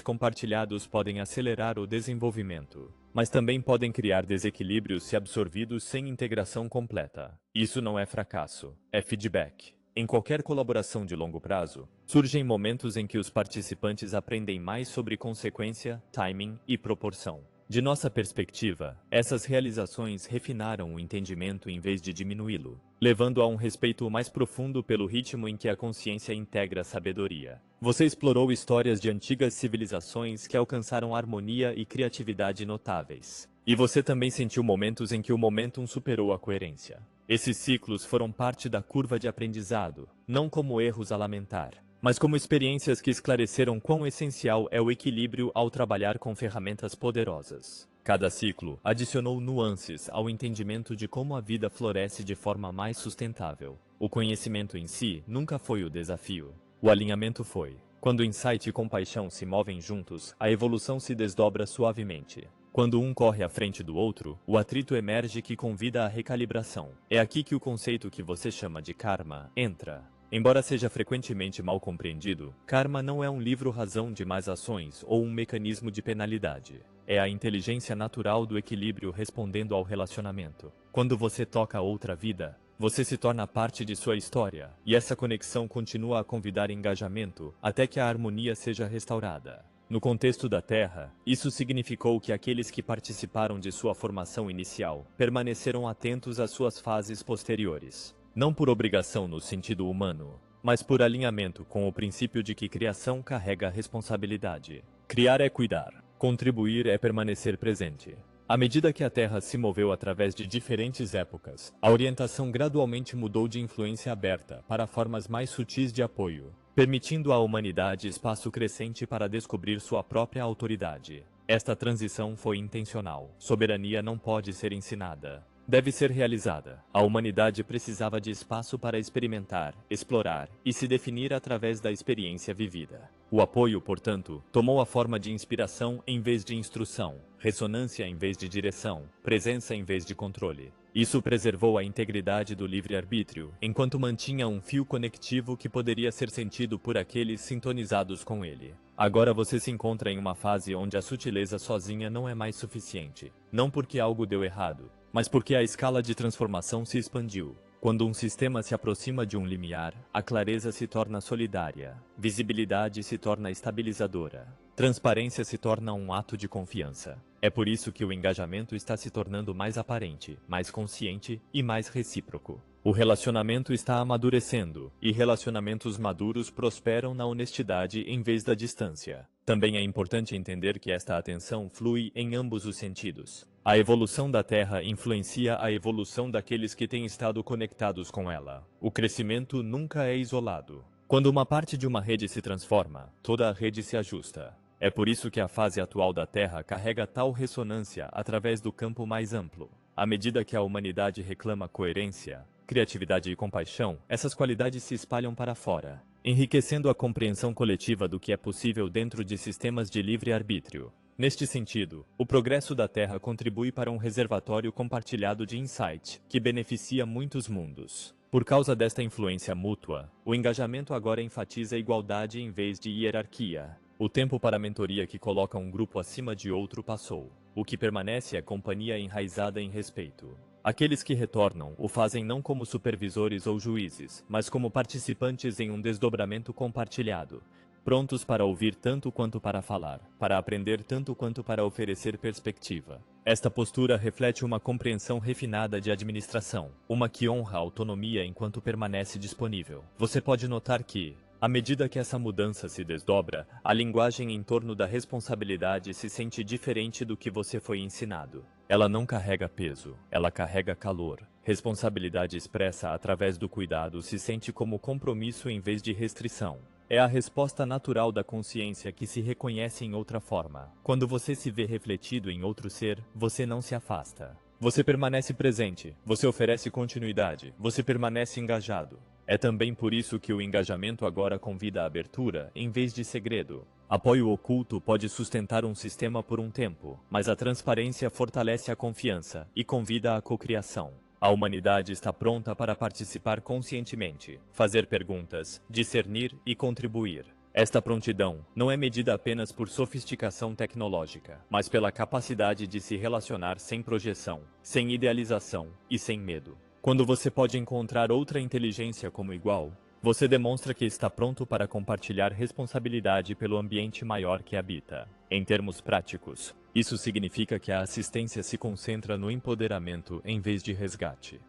compartilhados podem acelerar o desenvolvimento, mas também podem criar desequilíbrios se absorvidos sem integração completa. Isso não é fracasso, é feedback. Em qualquer colaboração de longo prazo, surgem momentos em que os participantes aprendem mais sobre consequência, timing e proporção. De nossa perspectiva, essas realizações refinaram o entendimento em vez de diminuí-lo, levando a um respeito mais profundo pelo ritmo em que a consciência integra a sabedoria. Você explorou histórias de antigas civilizações que alcançaram harmonia e criatividade notáveis. E você também sentiu momentos em que o momentum superou a coerência. Esses ciclos foram parte da curva de aprendizado, não como erros a lamentar, mas como experiências que esclareceram quão essencial é o equilíbrio ao trabalhar com ferramentas poderosas. Cada ciclo adicionou nuances ao entendimento de como a vida floresce de forma mais sustentável. O conhecimento em si nunca foi o desafio. O alinhamento foi. Quando insight e compaixão se movem juntos, a evolução se desdobra suavemente. Quando um corre à frente do outro, o atrito emerge que convida à recalibração. É aqui que o conceito que você chama de karma entra. Embora seja frequentemente mal compreendido, karma não é um livro-razão de más ações ou um mecanismo de penalidade. É a inteligência natural do equilíbrio respondendo ao relacionamento. Quando você toca outra vida, você se torna parte de sua história, e essa conexão continua a convidar engajamento até que a harmonia seja restaurada. No contexto da Terra, isso significou que aqueles que participaram de sua formação inicial permaneceram atentos às suas fases posteriores. Não por obrigação no sentido humano, mas por alinhamento com o princípio de que criação carrega responsabilidade. Criar é cuidar, contribuir é permanecer presente. À medida que a Terra se moveu através de diferentes épocas, a orientação gradualmente mudou de influência aberta para formas mais sutis de apoio, permitindo à humanidade espaço crescente para descobrir sua própria autoridade. Esta transição foi intencional. Soberania não pode ser ensinada. Deve ser realizada. A humanidade precisava de espaço para experimentar, explorar e se definir através da experiência vivida. O apoio, portanto, tomou a forma de inspiração em vez de instrução, ressonância em vez de direção, presença em vez de controle. Isso preservou a integridade do livre-arbítrio, enquanto mantinha um fio conectivo que poderia ser sentido por aqueles sintonizados com ele. Agora você se encontra em uma fase onde a sutileza sozinha não é mais suficiente. Não porque algo deu errado, mas porque a escala de transformação se expandiu. Quando um sistema se aproxima de um limiar, a clareza se torna solidária, visibilidade se torna estabilizadora, transparência se torna um ato de confiança. É por isso que o engajamento está se tornando mais aparente, mais consciente e mais recíproco. O relacionamento está amadurecendo, e relacionamentos maduros prosperam na honestidade em vez da distância. Também é importante entender que esta atenção flui em ambos os sentidos. A evolução da Terra influencia a evolução daqueles que têm estado conectados com ela. O crescimento nunca é isolado. Quando uma parte de uma rede se transforma, toda a rede se ajusta. É por isso que a fase atual da Terra carrega tal ressonância através do campo mais amplo. À medida que a humanidade reclama coerência, criatividade e compaixão, essas qualidades se espalham para fora, enriquecendo a compreensão coletiva do que é possível dentro de sistemas de livre-arbítrio. Neste sentido, o progresso da Terra contribui para um reservatório compartilhado de insight, que beneficia muitos mundos. Por causa desta influência mútua, o engajamento agora enfatiza a igualdade em vez de hierarquia. O tempo para a mentoria que coloca um grupo acima de outro passou. O que permanece é companhia enraizada em respeito. Aqueles que retornam o fazem não como supervisores ou juízes, mas como participantes em um desdobramento compartilhado, prontos para ouvir tanto quanto para falar, para aprender tanto quanto para oferecer perspectiva. Esta postura reflete uma compreensão refinada de administração, uma que honra a autonomia enquanto permanece disponível. Você pode notar que, à medida que essa mudança se desdobra, a linguagem em torno da responsabilidade se sente diferente do que você foi ensinado. Ela não carrega peso, ela carrega calor. Responsabilidade expressa através do cuidado se sente como compromisso em vez de restrição. É a resposta natural da consciência que se reconhece em outra forma. Quando você se vê refletido em outro ser, você não se afasta. Você permanece presente, você oferece continuidade, você permanece engajado. É também por isso que o engajamento agora convida a abertura, em vez de segredo. Apoio oculto pode sustentar um sistema por um tempo, mas a transparência fortalece a confiança e convida à cocriação. A humanidade está pronta para participar conscientemente, fazer perguntas, discernir e contribuir. Esta prontidão não é medida apenas por sofisticação tecnológica, mas pela capacidade de se relacionar sem projeção, sem idealização e sem medo. Quando você pode encontrar outra inteligência como igual, Você demonstra que está pronto para compartilhar responsabilidade pelo ambiente maior que habita. Em termos práticos, isso significa que a assistência se concentra no empoderamento em vez de resgate.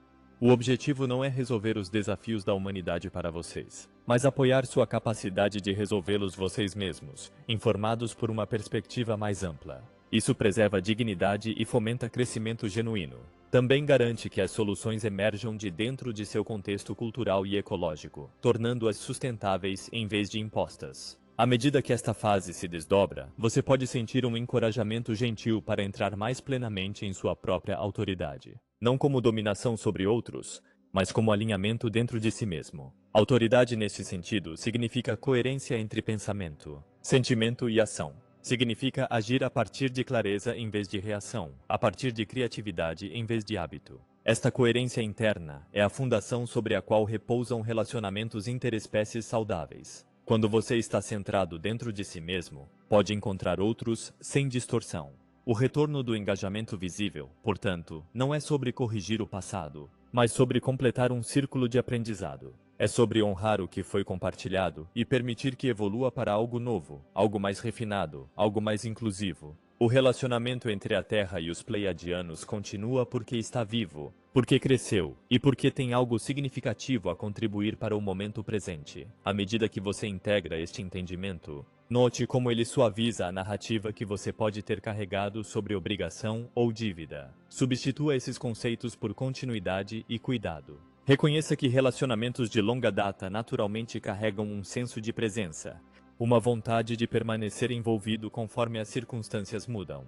O objetivo não é resolver os desafios da humanidade para vocês, mas apoiar sua capacidade de resolvê-los vocês mesmos, informados por uma perspectiva mais ampla. Isso preserva a dignidade e fomenta crescimento genuíno. Também garante que as soluções emerjam de dentro de seu contexto cultural e ecológico, tornando-as sustentáveis em vez de impostas. À medida que esta fase se desdobra, você pode sentir um encorajamento gentil para entrar mais plenamente em sua própria autoridade. Não como dominação sobre outros, mas como alinhamento dentro de si mesmo. Autoridade neste sentido significa coerência entre pensamento, sentimento e ação. Significa agir a partir de clareza em vez de reação, a partir de criatividade em vez de hábito. Esta coerência interna é a fundação sobre a qual repousam relacionamentos interespécies saudáveis. Quando você está centrado dentro de si mesmo, pode encontrar outros sem distorção. O retorno do engajamento visível, portanto, não é sobre corrigir o passado, mas sobre completar um círculo de aprendizado. É sobre honrar o que foi compartilhado e permitir que evolua para algo novo, algo mais refinado, algo mais inclusivo. O relacionamento entre a Terra e os Pleiadianos continua porque está vivo, porque cresceu e porque tem algo significativo a contribuir para o momento presente. À medida que você integra este entendimento, note como ele suaviza a narrativa que você pode ter carregado sobre obrigação ou dívida. Substitua esses conceitos por continuidade e cuidado. Reconheça que relacionamentos de longa data naturalmente carregam um senso de presença, uma vontade de permanecer envolvido conforme as circunstâncias mudam.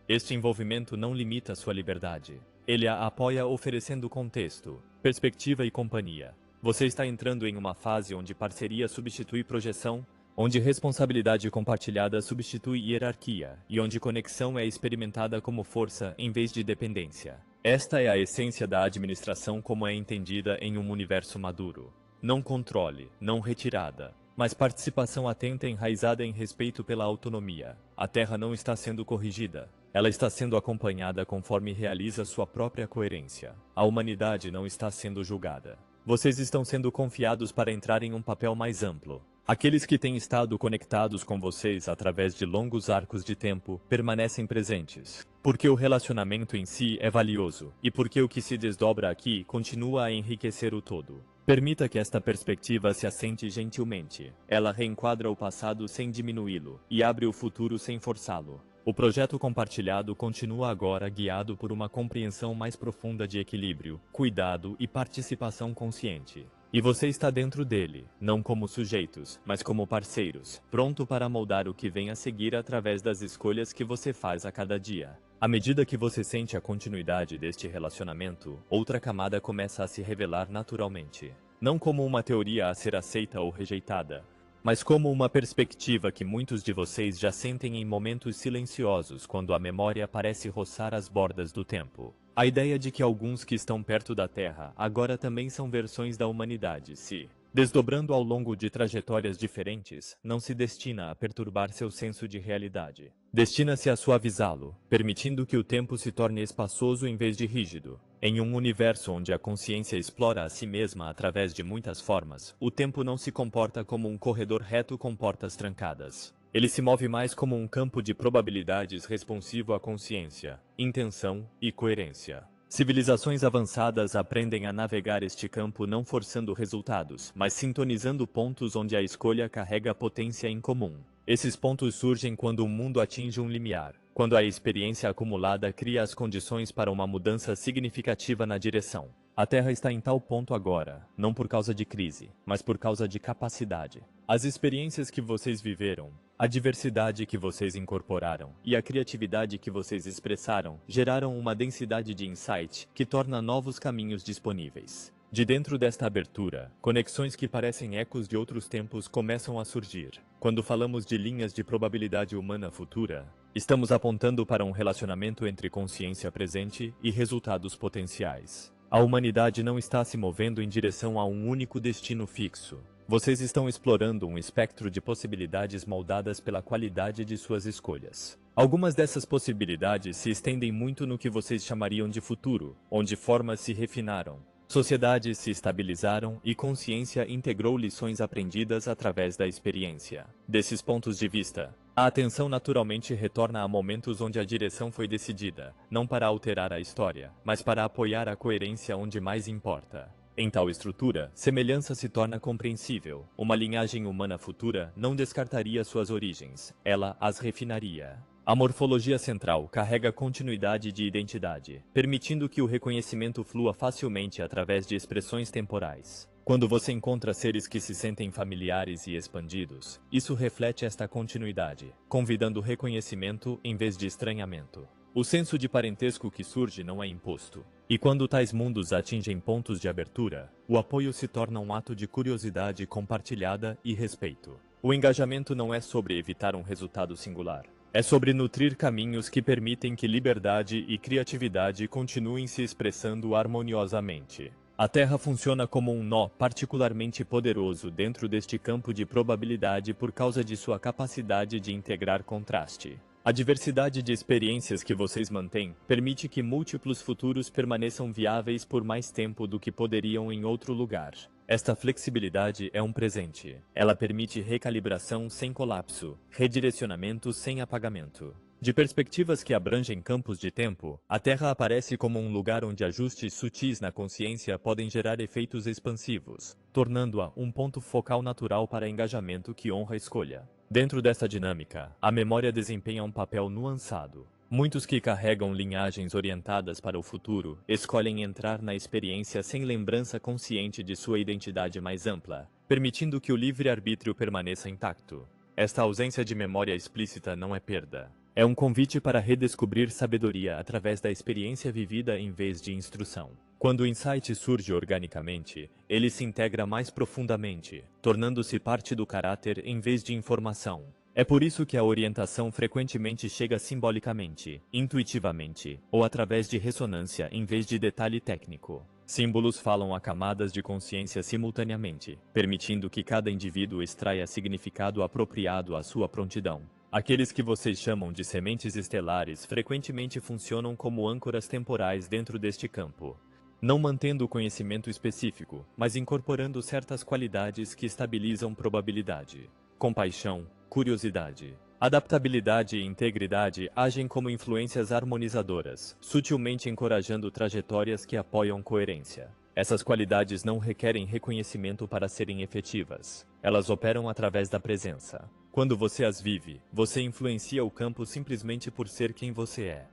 Este envolvimento não limita sua liberdade. Ele a apoia oferecendo contexto, perspectiva e companhia. Você está entrando em uma fase onde parceria substitui projeção, onde responsabilidade compartilhada substitui hierarquia e onde conexão é experimentada como força em vez de dependência. Esta é a essência da administração como é entendida em um universo maduro. Não controle, não retirada, mas participação atenta enraizada em respeito pela autonomia. A Terra não está sendo corrigida. Ela está sendo acompanhada conforme realiza sua própria coerência. A humanidade não está sendo julgada. Vocês estão sendo confiados para entrar em um papel mais amplo. Aqueles que têm estado conectados com vocês através de longos arcos de tempo permanecem presentes, porque o relacionamento em si é valioso e porque o que se desdobra aqui continua a enriquecer o todo. Permita que esta perspectiva se assente gentilmente. Ela reenquadra o passado sem diminuí-lo e abre o futuro sem forçá-lo. O projeto compartilhado continua agora guiado por uma compreensão mais profunda de equilíbrio, cuidado e participação consciente. E você está dentro dele, não como sujeitos, mas como parceiros, pronto para moldar o que vem a seguir através das escolhas que você faz a cada dia. À medida que você sente a continuidade deste relacionamento, outra camada começa a se revelar naturalmente. Não como uma teoria a ser aceita ou rejeitada, mas como uma perspectiva que muitos de vocês já sentem em momentos silenciosos quando a memória parece roçar as bordas do tempo. A ideia de que alguns que estão perto da Terra agora também são versões da humanidade se desdobrando ao longo de trajetórias diferentes, não se destina a perturbar seu senso de realidade. Destina-se a suavizá-lo, permitindo que o tempo se torne espaçoso em vez de rígido. Em um universo onde a consciência explora a si mesma através de muitas formas, o tempo não se comporta como um corredor reto com portas trancadas. Ele se move mais como um campo de probabilidades responsivo à consciência, intenção e coerência. Civilizações avançadas aprendem a navegar este campo não forçando resultados, mas sintonizando pontos onde a escolha carrega potência em comum. Esses pontos surgem quando o mundo atinge um limiar, quando a experiência acumulada cria as condições para uma mudança significativa na direção. A Terra está em tal ponto agora, não por causa de crise, mas por causa de capacidade. As experiências que vocês viveram, a diversidade que vocês incorporaram e a criatividade que vocês expressaram geraram uma densidade de insight que torna novos caminhos disponíveis. De dentro desta abertura, conexões que parecem ecos de outros tempos começam a surgir. Quando falamos de linhas de probabilidade humana futura, estamos apontando para um relacionamento entre consciência presente e resultados potenciais. A humanidade não está se movendo em direção a um único destino fixo. Vocês estão explorando um espectro de possibilidades moldadas pela qualidade de suas escolhas. Algumas dessas possibilidades se estendem muito no que vocês chamariam de futuro, onde formas se refinaram, Sociedades se estabilizaram e consciência integrou lições aprendidas através da experiência. Desses pontos de vista, a atenção naturalmente retorna a momentos onde a direção foi decidida, não para alterar a história, mas para apoiar a coerência onde mais importa. Em tal estrutura, semelhança se torna compreensível. Uma linhagem humana futura não descartaria suas origens, ela as refinaria. A morfologia central carrega continuidade de identidade, permitindo que o reconhecimento flua facilmente através de expressões temporais. Quando você encontra seres que se sentem familiares e expandidos, isso reflete esta continuidade, convidando reconhecimento em vez de estranhamento. O senso de parentesco que surge não é imposto. E quando tais mundos atingem pontos de abertura, o apoio se torna um ato de curiosidade compartilhada e respeito. O engajamento não é sobre evitar um resultado singular. É sobre nutrir caminhos que permitem que liberdade e criatividade continuem se expressando harmoniosamente. A Terra funciona como um nó particularmente poderoso dentro deste campo de probabilidade por causa de sua capacidade de integrar contraste. A diversidade de experiências que vocês mantêm permite que múltiplos futuros permaneçam viáveis por mais tempo do que poderiam em outro lugar. Esta flexibilidade é um presente. Ela permite recalibração sem colapso, redirecionamento sem apagamento. De perspectivas que abrangem campos de tempo, a Terra aparece como um lugar onde ajustes sutis na consciência podem gerar efeitos expansivos, tornando-a um ponto focal natural para engajamento que honra a escolha. Dentro desta dinâmica, a memória desempenha um papel nuançado. Muitos que carregam linhagens orientadas para o futuro escolhem entrar na experiência sem lembrança consciente de sua identidade mais ampla, permitindo que o livre-arbítrio permaneça intacto. Esta ausência de memória explícita não é perda. É um convite para redescobrir sabedoria através da experiência vivida em vez de instrução. Quando o insight surge organicamente, ele se integra mais profundamente, tornando-se parte do caráter em vez de informação. É por isso que a orientação frequentemente chega simbolicamente, intuitivamente, ou através de ressonância em vez de detalhe técnico. Símbolos falam a camadas de consciência simultaneamente, permitindo que cada indivíduo extraia significado apropriado à sua prontidão. Aqueles que vocês chamam de sementes estelares frequentemente funcionam como âncoras temporais dentro deste campo, não mantendo o conhecimento específico, mas incorporando certas qualidades que estabilizam probabilidade. Compaixão, curiosidade, adaptabilidade e integridade agem como influências harmonizadoras, sutilmente encorajando trajetórias que apoiam coerência. Essas qualidades não requerem reconhecimento para serem efetivas. Elas operam através da presença. Quando você as vive, você influencia o campo simplesmente por ser quem você é.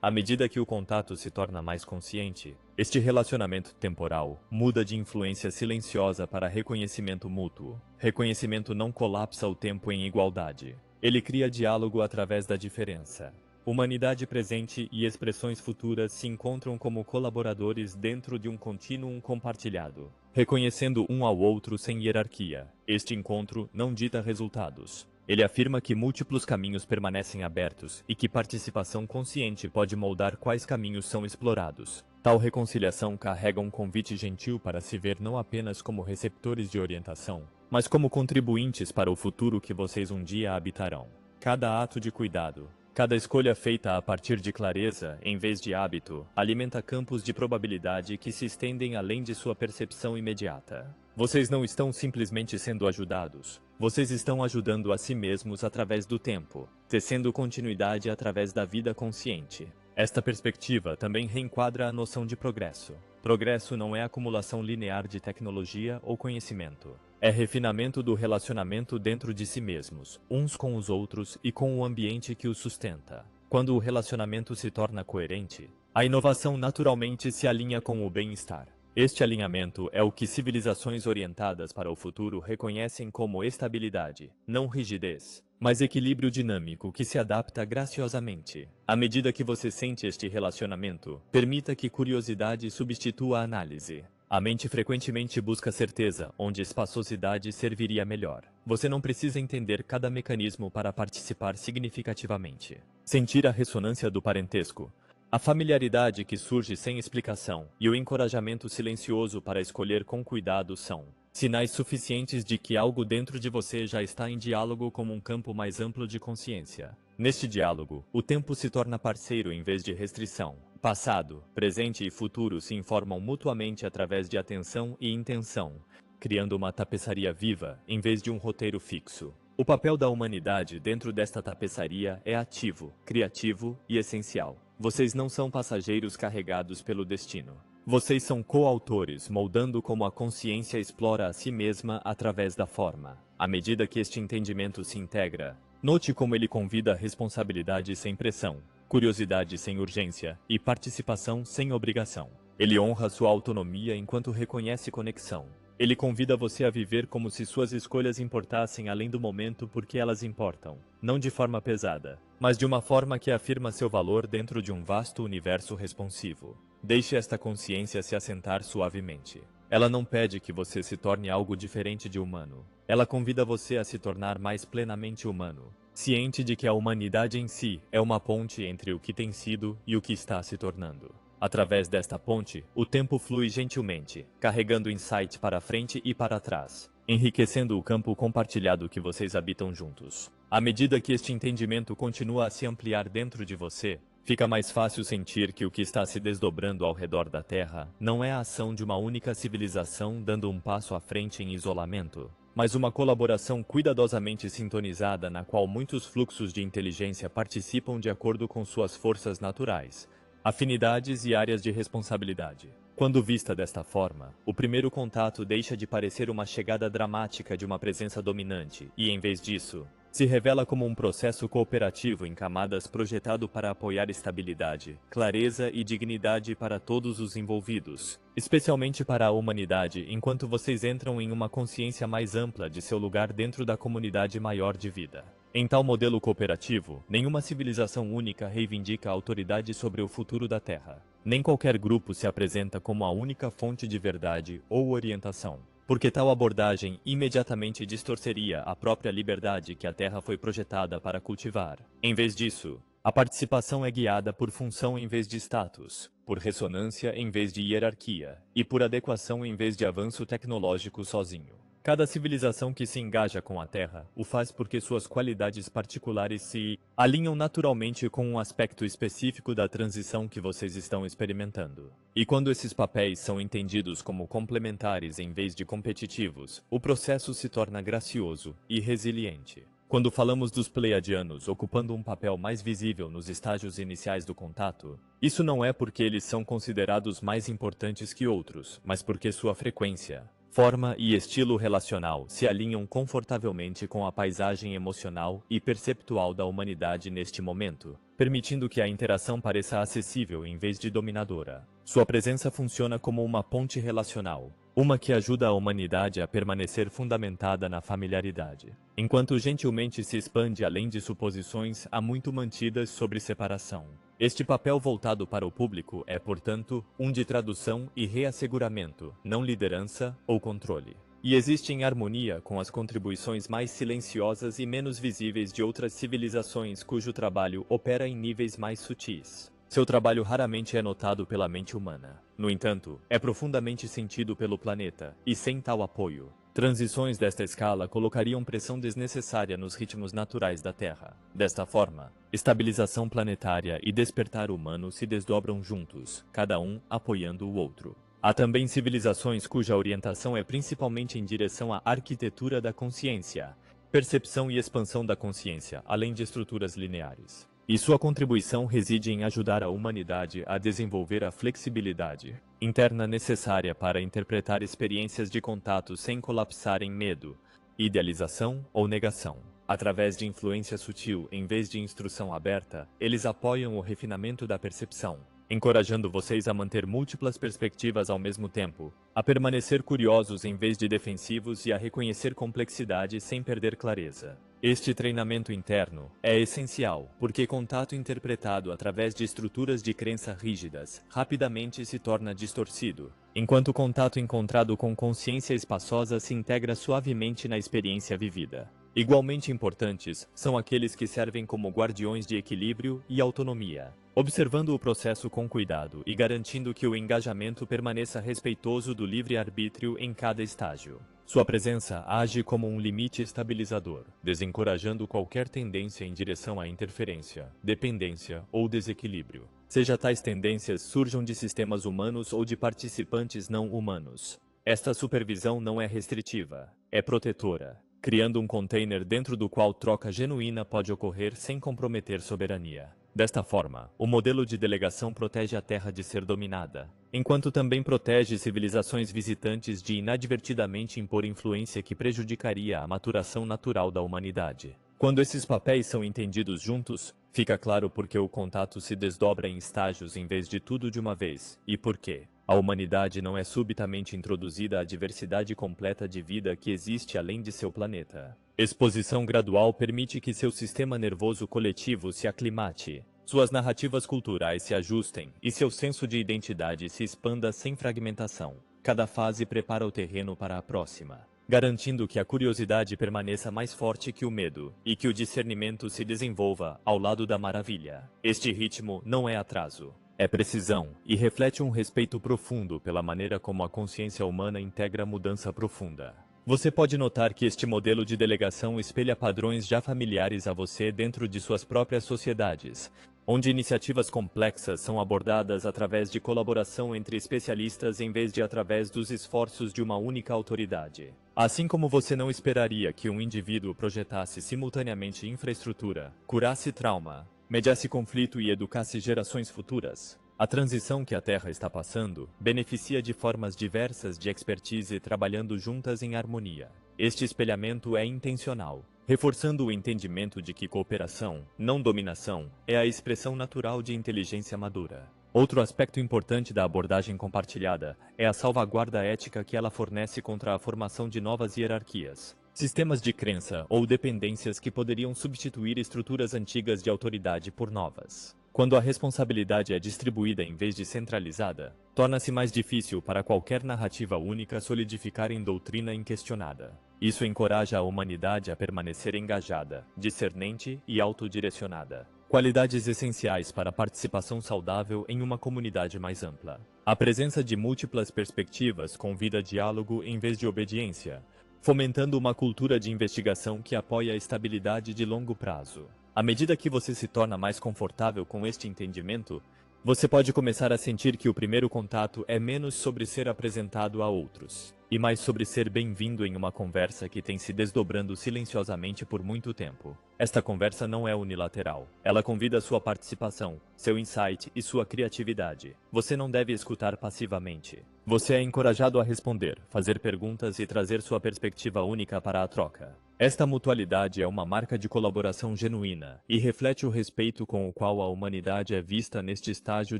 À medida que o contato se torna mais consciente, este relacionamento temporal muda de influência silenciosa para reconhecimento mútuo. Reconhecimento não colapsa o tempo em igualdade. Ele cria diálogo através da diferença. Humanidade presente e expressões futuras se encontram como colaboradores dentro de um contínuo compartilhado, reconhecendo um ao outro sem hierarquia. Este encontro não dita resultados. Ele afirma que múltiplos caminhos permanecem abertos e que participação consciente pode moldar quais caminhos são explorados. Tal reconciliação carrega um convite gentil para se ver não apenas como receptores de orientação, mas como contribuintes para o futuro que vocês um dia habitarão. Cada ato de cuidado, cada escolha feita a partir de clareza, em vez de hábito, alimenta campos de probabilidade que se estendem além de sua percepção imediata. Vocês não estão simplesmente sendo ajudados. Vocês estão ajudando a si mesmos através do tempo, tecendo continuidade através da vida consciente. Esta perspectiva também reenquadra a noção de progresso. Progresso não é acumulação linear de tecnologia ou conhecimento. É refinamento do relacionamento dentro de si mesmos, uns com os outros e com o ambiente que os sustenta. Quando o relacionamento se torna coerente, a inovação naturalmente se alinha com o bem-estar. Este alinhamento é o que civilizações orientadas para o futuro reconhecem como estabilidade, não rigidez, mas equilíbrio dinâmico que se adapta graciosamente. À medida que você sente este relacionamento, permita que curiosidade substitua a análise. A mente frequentemente busca certeza, onde espaçosidade serviria melhor. Você não precisa entender cada mecanismo para participar significativamente. Sentir a ressonância do parentesco, a familiaridade que surge sem explicação e o encorajamento silencioso para escolher com cuidado são sinais suficientes de que algo dentro de você já está em diálogo com um campo mais amplo de consciência. Neste diálogo, o tempo se torna parceiro em vez de restrição. Passado, presente e futuro se informam mutuamente através de atenção e intenção, criando uma tapeçaria viva em vez de um roteiro fixo. O papel da humanidade dentro desta tapeçaria é ativo, criativo e essencial. Vocês não são passageiros carregados pelo destino. Vocês são coautores, moldando como a consciência explora a si mesma através da forma. À medida que este entendimento se integra, note como ele convida responsabilidade sem pressão, curiosidade sem urgência e participação sem obrigação. Ele honra sua autonomia enquanto reconhece conexão. Ele convida você a viver como se suas escolhas importassem além do momento porque elas importam, não de forma pesada, mas de uma forma que afirma seu valor dentro de um vasto universo responsivo. Deixe esta consciência se assentar suavemente. Ela não pede que você se torne algo diferente de humano. Ela convida você a se tornar mais plenamente humano, ciente de que a humanidade em si é uma ponte entre o que tem sido e o que está se tornando. Através desta ponte, o tempo flui gentilmente, carregando insight para frente e para trás, enriquecendo o campo compartilhado que vocês habitam juntos. À medida que este entendimento continua a se ampliar dentro de você, fica mais fácil sentir que o que está se desdobrando ao redor da Terra não é a ação de uma única civilização dando um passo à frente em isolamento, mas uma colaboração cuidadosamente sintonizada na qual muitos fluxos de inteligência participam de acordo com suas forças naturais, afinidades e áreas de responsabilidade. Quando vista desta forma, o primeiro contato deixa de parecer uma chegada dramática de uma presença dominante e, em vez disso, se revela como um processo cooperativo em camadas projetado para apoiar estabilidade, clareza e dignidade para todos os envolvidos, especialmente para a humanidade, enquanto vocês entram em uma consciência mais ampla de seu lugar dentro da comunidade maior de vida. Em tal modelo cooperativo, nenhuma civilização única reivindica a autoridade sobre o futuro da Terra. Nem qualquer grupo se apresenta como a única fonte de verdade ou orientação, porque tal abordagem imediatamente distorceria a própria liberdade que a Terra foi projetada para cultivar. Em vez disso, a participação é guiada por função em vez de status, por ressonância em vez de hierarquia, e por adequação em vez de avanço tecnológico sozinho. Cada civilização que se engaja com a Terra o faz porque suas qualidades particulares se alinham naturalmente com um aspecto específico da transição que vocês estão experimentando. E quando esses papéis são entendidos como complementares em vez de competitivos, o processo se torna gracioso e resiliente. Quando falamos dos Pleiadianos ocupando um papel mais visível nos estágios iniciais do contato, isso não é porque eles são considerados mais importantes que outros, mas porque sua frequência, forma e estilo relacional se alinham confortavelmente com a paisagem emocional e perceptual da humanidade neste momento, permitindo que a interação pareça acessível em vez de dominadora. Sua presença funciona como uma ponte relacional, uma que ajuda a humanidade a permanecer fundamentada na familiaridade, enquanto gentilmente se expande além de suposições há muito mantidas sobre separação. Este papel voltado para o público é, portanto, um de tradução e reasseguramento, não liderança ou controle. E existe em harmonia com as contribuições mais silenciosas e menos visíveis de outras civilizações cujo trabalho opera em níveis mais sutis. Seu trabalho raramente é notado pela mente humana. No entanto, é profundamente sentido pelo planeta, e sem tal apoio, transições desta escala colocariam pressão desnecessária nos ritmos naturais da Terra. Desta forma, estabilização planetária e despertar humano se desdobram juntos, cada um apoiando o outro. Há também civilizações cuja orientação é principalmente em direção à arquitetura da consciência, percepção e expansão da consciência, além de estruturas lineares. E sua contribuição reside em ajudar a humanidade a desenvolver a flexibilidade interna necessária para interpretar experiências de contato sem colapsar em medo, idealização ou negação. Através de influência sutil em vez de instrução aberta, eles apoiam o refinamento da percepção, encorajando vocês a manter múltiplas perspectivas ao mesmo tempo, a permanecer curiosos em vez de defensivos e a reconhecer complexidade sem perder clareza. Este treinamento interno é essencial, porque contato interpretado através de estruturas de crença rígidas rapidamente se torna distorcido, enquanto o contato encontrado com consciência espaçosa se integra suavemente na experiência vivida. Igualmente importantes são aqueles que servem como guardiões de equilíbrio e autonomia, observando o processo com cuidado e garantindo que o engajamento permaneça respeitoso do livre-arbítrio em cada estágio. Sua presença age como um limite estabilizador, desencorajando qualquer tendência em direção à interferência, dependência ou desequilíbrio. Seja tais tendências surjam de sistemas humanos ou de participantes não humanos. Esta supervisão não é restritiva, é protetora, criando um container dentro do qual troca genuína pode ocorrer sem comprometer soberania. Desta forma, o modelo de delegação protege a Terra de ser dominada, enquanto também protege civilizações visitantes de inadvertidamente impor influência que prejudicaria a maturação natural da humanidade. Quando esses papéis são entendidos juntos, fica claro por que o contato se desdobra em estágios em vez de tudo de uma vez, e por que a humanidade não é subitamente introduzida à diversidade completa de vida que existe além de seu planeta. Exposição gradual permite que seu sistema nervoso coletivo se aclimate, suas narrativas culturais se ajustem e seu senso de identidade se expanda sem fragmentação. Cada fase prepara o terreno para a próxima, garantindo que a curiosidade permaneça mais forte que o medo e que o discernimento se desenvolva ao lado da maravilha. Este ritmo não é atraso. É precisão e reflete um respeito profundo pela maneira como a consciência humana integra mudança profunda. Você pode notar que este modelo de delegação espelha padrões já familiares a você dentro de suas próprias sociedades, onde iniciativas complexas são abordadas através de colaboração entre especialistas em vez de através dos esforços de uma única autoridade. Assim como você não esperaria que um indivíduo projetasse simultaneamente infraestrutura, curasse trauma, mediasse conflito e educasse gerações futuras, a transição que a Terra está passando beneficia de formas diversas de expertise trabalhando juntas em harmonia. Este espelhamento é intencional, reforçando o entendimento de que cooperação, não dominação, é a expressão natural de inteligência madura. Outro aspecto importante da abordagem compartilhada é a salvaguarda ética que ela fornece contra a formação de novas hierarquias, sistemas de crença ou dependências que poderiam substituir estruturas antigas de autoridade por novas. Quando a responsabilidade é distribuída em vez de centralizada, torna-se mais difícil para qualquer narrativa única solidificar em doutrina inquestionada. Isso encoraja a humanidade a permanecer engajada, discernente e autodirecionada. Qualidades essenciais para a participação saudável em uma comunidade mais ampla. A presença de múltiplas perspectivas convida diálogo em vez de obediência, fomentando uma cultura de investigação que apoia a estabilidade de longo prazo. À medida que você se torna mais confortável com este entendimento, você pode começar a sentir que o primeiro contato é menos sobre ser apresentado a outros, e mais sobre ser bem-vindo em uma conversa que tem se desdobrando silenciosamente por muito tempo. Esta conversa não é unilateral. Ela convida sua participação, seu insight e sua criatividade. Você não deve escutar passivamente. Você é encorajado a responder, fazer perguntas e trazer sua perspectiva única para a troca. Esta mutualidade é uma marca de colaboração genuína e reflete o respeito com o qual a humanidade é vista neste estágio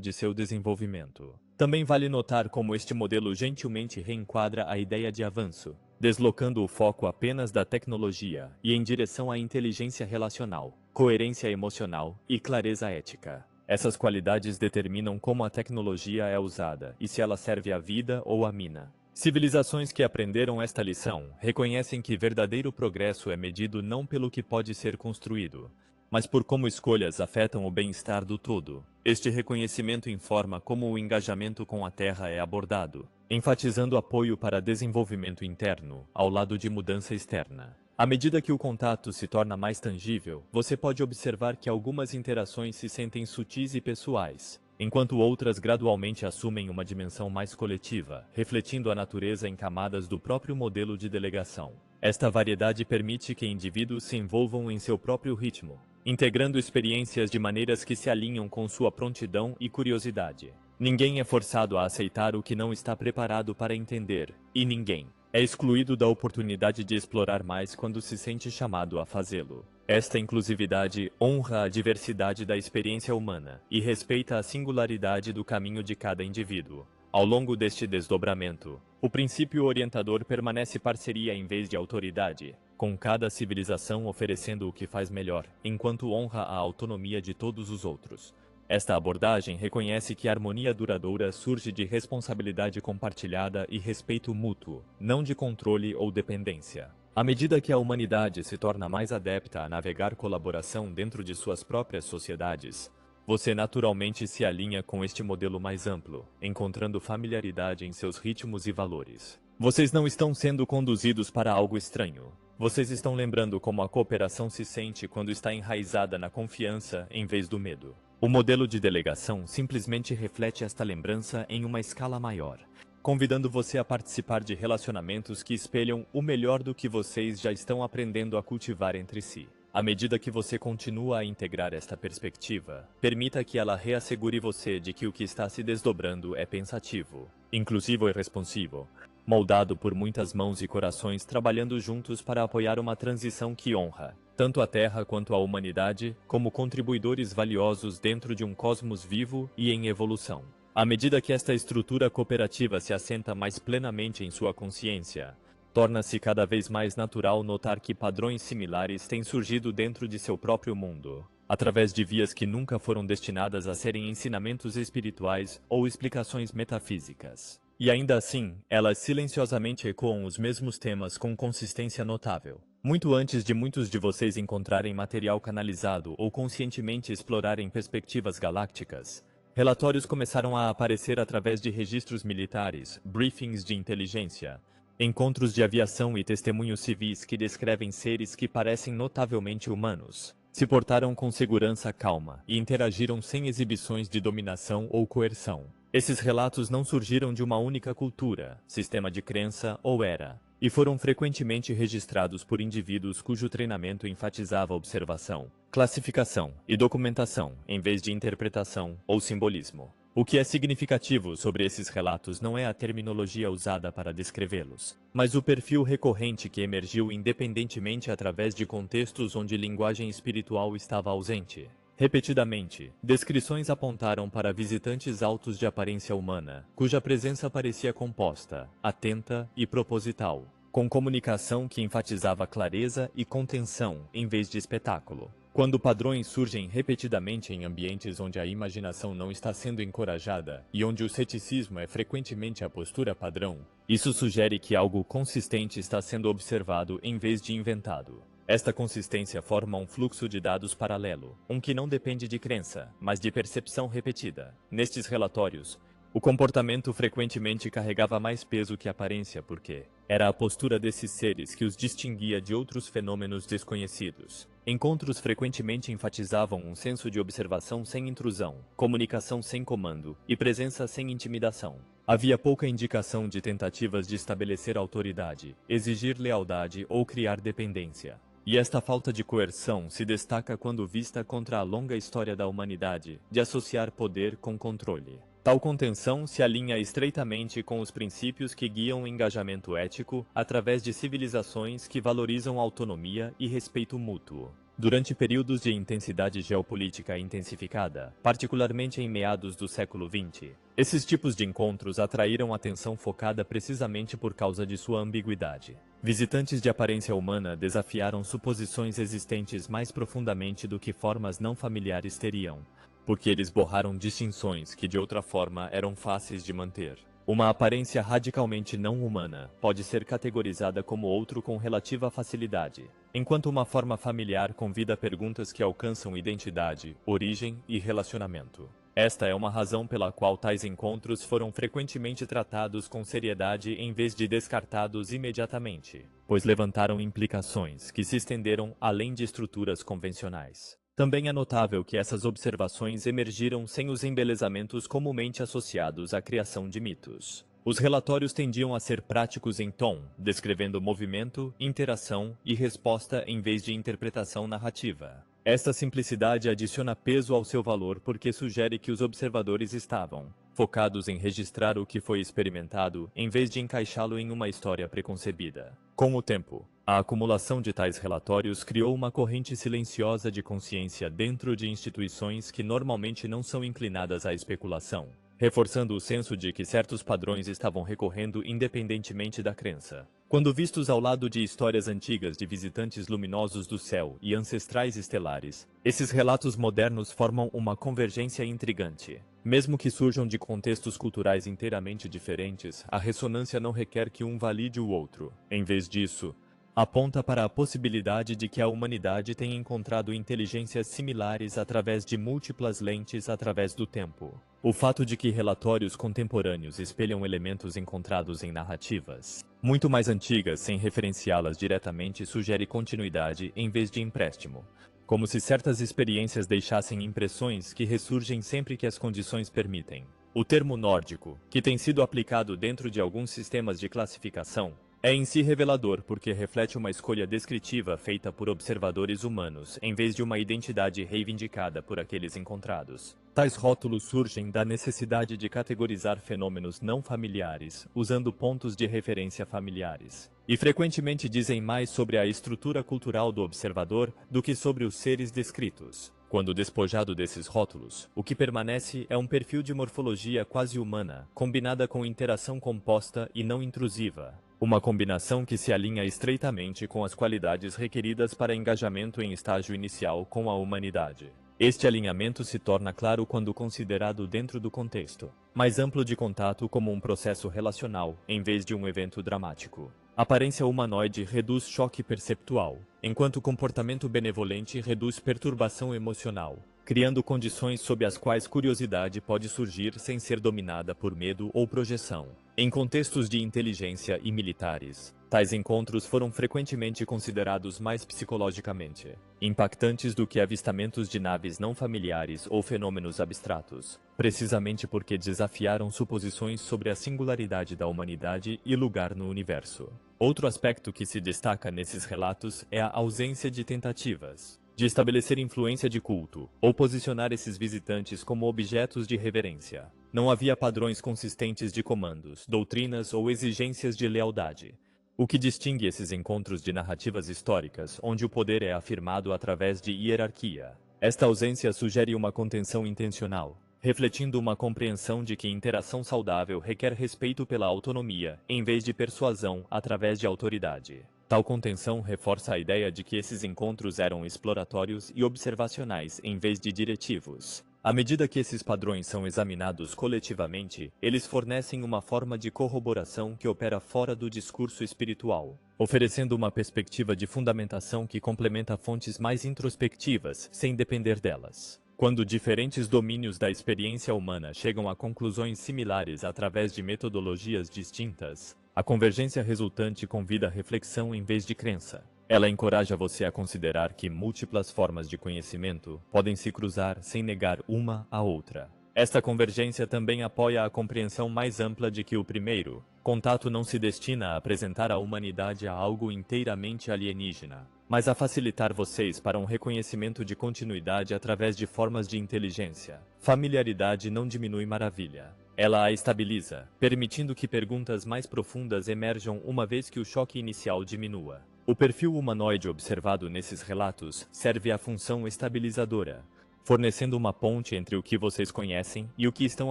de seu desenvolvimento. Também vale notar como este modelo gentilmente reenquadra a ideia de avanço, deslocando o foco apenas da tecnologia e em direção à inteligência relacional, coerência emocional e clareza ética. Essas qualidades determinam como a tecnologia é usada e se ela serve à vida ou à mina. Civilizações que aprenderam esta lição reconhecem que verdadeiro progresso é medido não pelo que pode ser construído, mas por como escolhas afetam o bem-estar do todo. Este reconhecimento informa como o engajamento com a Terra é abordado, enfatizando apoio para desenvolvimento interno, ao lado de mudança externa. À medida que o contato se torna mais tangível, você pode observar que algumas interações se sentem sutis e pessoais, enquanto outras gradualmente assumem uma dimensão mais coletiva, refletindo a natureza em camadas do próprio modelo de delegação. Esta variedade permite que indivíduos se envolvam em seu próprio ritmo, integrando experiências de maneiras que se alinham com sua prontidão e curiosidade. Ninguém é forçado a aceitar o que não está preparado para entender, e ninguém é excluído da oportunidade de explorar mais quando se sente chamado a fazê-lo. Esta inclusividade honra a diversidade da experiência humana e respeita a singularidade do caminho de cada indivíduo. Ao longo deste desdobramento, o princípio orientador permanece parceria em vez de autoridade, com cada civilização oferecendo o que faz melhor, enquanto honra a autonomia de todos os outros. Esta abordagem reconhece que a harmonia duradoura surge de responsabilidade compartilhada e respeito mútuo, não de controle ou dependência. À medida que a humanidade se torna mais adepta a navegar colaboração dentro de suas próprias sociedades, você naturalmente se alinha com este modelo mais amplo, encontrando familiaridade em seus ritmos e valores. Vocês não estão sendo conduzidos para algo estranho. Vocês estão lembrando como a cooperação se sente quando está enraizada na confiança em vez do medo. O modelo de delegação simplesmente reflete esta lembrança em uma escala maior, convidando você a participar de relacionamentos que espelham o melhor do que vocês já estão aprendendo a cultivar entre si. À medida que você continua a integrar esta perspectiva, permita que ela reassegure você de que o que está se desdobrando é pensativo, inclusivo e responsivo, moldado por muitas mãos e corações trabalhando juntos para apoiar uma transição que honra tanto a Terra quanto a humanidade como contribuidores valiosos dentro de um cosmos vivo e em evolução. À medida que esta estrutura cooperativa se assenta mais plenamente em sua consciência, torna-se cada vez mais natural notar que padrões similares têm surgido dentro de seu próprio mundo, através de vias que nunca foram destinadas a serem ensinamentos espirituais ou explicações metafísicas. E ainda assim, elas silenciosamente ecoam os mesmos temas com consistência notável. Muito antes de muitos de vocês encontrarem material canalizado ou conscientemente explorarem perspectivas galácticas, relatórios começaram a aparecer através de registros militares, briefings de inteligência, encontros de aviação e testemunhos civis que descrevem seres que parecem notavelmente humanos, se portaram com segurança calma e interagiram sem exibições de dominação ou coerção. Esses relatos não surgiram de uma única cultura, sistema de crença ou era, e foram frequentemente registrados por indivíduos cujo treinamento enfatizava observação, classificação e documentação, em vez de interpretação ou simbolismo. O que é significativo sobre esses relatos não é a terminologia usada para descrevê-los, mas o perfil recorrente que emergiu independentemente através de contextos onde linguagem espiritual estava ausente. Repetidamente, descrições apontaram para visitantes altos de aparência humana, cuja presença parecia composta, atenta e proposital, com comunicação que enfatizava clareza e contenção em vez de espetáculo. Quando padrões surgem repetidamente em ambientes onde a imaginação não está sendo encorajada e onde o ceticismo é frequentemente a postura padrão, isso sugere que algo consistente está sendo observado em vez de inventado. Esta consistência forma um fluxo de dados paralelo, que não depende de crença, mas de percepção repetida. Nestes relatórios, o comportamento frequentemente carregava mais peso que aparência porque era a postura desses seres que os distinguia de outros fenômenos desconhecidos. Encontros frequentemente enfatizavam um senso de observação sem intrusão, comunicação sem comando e presença sem intimidação. Havia pouca indicação de tentativas de estabelecer autoridade, exigir lealdade ou criar dependência. E esta falta de coerção se destaca quando vista contra a longa história da humanidade de associar poder com controle. Tal contenção se alinha estreitamente com os princípios que guiam o engajamento ético através de civilizações que valorizam autonomia e respeito mútuo. Durante períodos de intensidade geopolítica intensificada, particularmente em meados do século XX, esses tipos de encontros atraíram atenção focada precisamente por causa de sua ambiguidade. Visitantes de aparência humana desafiaram suposições existentes mais profundamente do que formas não familiares teriam, porque eles borraram distinções que de outra forma eram fáceis de manter. Uma aparência radicalmente não humana pode ser categorizada como outro com relativa facilidade, enquanto uma forma familiar convida perguntas que alcançam identidade, origem e relacionamento. Esta é uma razão pela qual tais encontros foram frequentemente tratados com seriedade em vez de descartados imediatamente, pois levantaram implicações que se estenderam além de estruturas convencionais. Também é notável que essas observações emergiram sem os embelezamentos comumente associados à criação de mitos. Os relatórios tendiam a ser práticos em tom, descrevendo movimento, interação e resposta em vez de interpretação narrativa. Esta simplicidade adiciona peso ao seu valor porque sugere que os observadores estavam focados em registrar o que foi experimentado em vez de encaixá-lo em uma história preconcebida. Com o tempo, a acumulação de tais relatórios criou uma corrente silenciosa de consciência dentro de instituições que normalmente não são inclinadas à especulação, reforçando o senso de que certos padrões estavam recorrendo independentemente da crença. Quando vistos ao lado de histórias antigas de visitantes luminosos do céu e ancestrais estelares, esses relatos modernos formam uma convergência intrigante. Mesmo que surjam de contextos culturais inteiramente diferentes, a ressonância não requer que um valide o outro. Em vez disso, aponta para a possibilidade de que a humanidade tenha encontrado inteligências similares através de múltiplas lentes através do tempo. O fato de que relatórios contemporâneos espelham elementos encontrados em narrativas muito mais antigas sem referenciá-las diretamente sugere continuidade em vez de empréstimo, como se certas experiências deixassem impressões que ressurgem sempre que as condições permitem. O termo nórdico, que tem sido aplicado dentro de alguns sistemas de classificação, é em si revelador porque reflete uma escolha descritiva feita por observadores humanos em vez de uma identidade reivindicada por aqueles encontrados. Tais rótulos surgem da necessidade de categorizar fenômenos não familiares, usando pontos de referência familiares, e frequentemente dizem mais sobre a estrutura cultural do observador do que sobre os seres descritos. Quando despojado desses rótulos, o que permanece é um perfil de morfologia quase humana, combinada com interação composta e não intrusiva. Uma combinação que se alinha estreitamente com as qualidades requeridas para engajamento em estágio inicial com a humanidade. Este alinhamento se torna claro quando considerado dentro do contexto mais amplo de contato como um processo relacional, em vez de um evento dramático. Aparência humanoide reduz choque perceptual, enquanto comportamento benevolente reduz perturbação emocional, criando condições sob as quais curiosidade pode surgir sem ser dominada por medo ou projeção. Em contextos de inteligência e militares, tais encontros foram frequentemente considerados mais psicologicamente impactantes do que avistamentos de naves não familiares ou fenômenos abstratos, precisamente porque desafiaram suposições sobre a singularidade da humanidade e lugar no universo. Outro aspecto que se destaca nesses relatos é a ausência de tentativas de estabelecer influência de culto, ou posicionar esses visitantes como objetos de reverência. Não havia padrões consistentes de comandos, doutrinas ou exigências de lealdade. O que distingue esses encontros de narrativas históricas, onde o poder é afirmado através de hierarquia. Esta ausência sugere uma contenção intencional, refletindo uma compreensão de que interação saudável requer respeito pela autonomia, em vez de persuasão através de autoridade. Tal contenção reforça a ideia de que esses encontros eram exploratórios e observacionais em vez de diretivos. À medida que esses padrões são examinados coletivamente, eles fornecem uma forma de corroboração que opera fora do discurso espiritual, oferecendo uma perspectiva de fundamentação que complementa fontes mais introspectivas, sem depender delas. Quando diferentes domínios da experiência humana chegam a conclusões similares através de metodologias distintas, a convergência resultante convida a reflexão em vez de crença. Ela encoraja você a considerar que múltiplas formas de conhecimento podem se cruzar sem negar uma à outra. Esta convergência também apoia a compreensão mais ampla de que o primeiro contato não se destina a apresentar a humanidade a algo inteiramente alienígena, mas a facilitar vocês para um reconhecimento de continuidade através de formas de inteligência. Familiaridade não diminui maravilha. Ela a estabiliza, permitindo que perguntas mais profundas emerjam uma vez que o choque inicial diminua. O perfil humanoide observado nesses relatos serve à função estabilizadora, fornecendo uma ponte entre o que vocês conhecem e o que estão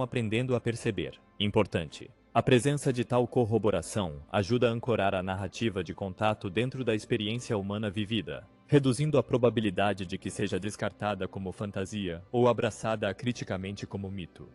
aprendendo a perceber. Importante. A presença de tal corroboração ajuda a ancorar a narrativa de contato dentro da experiência humana vivida, reduzindo a probabilidade de que seja descartada como fantasia ou abraçada criticamente como mito.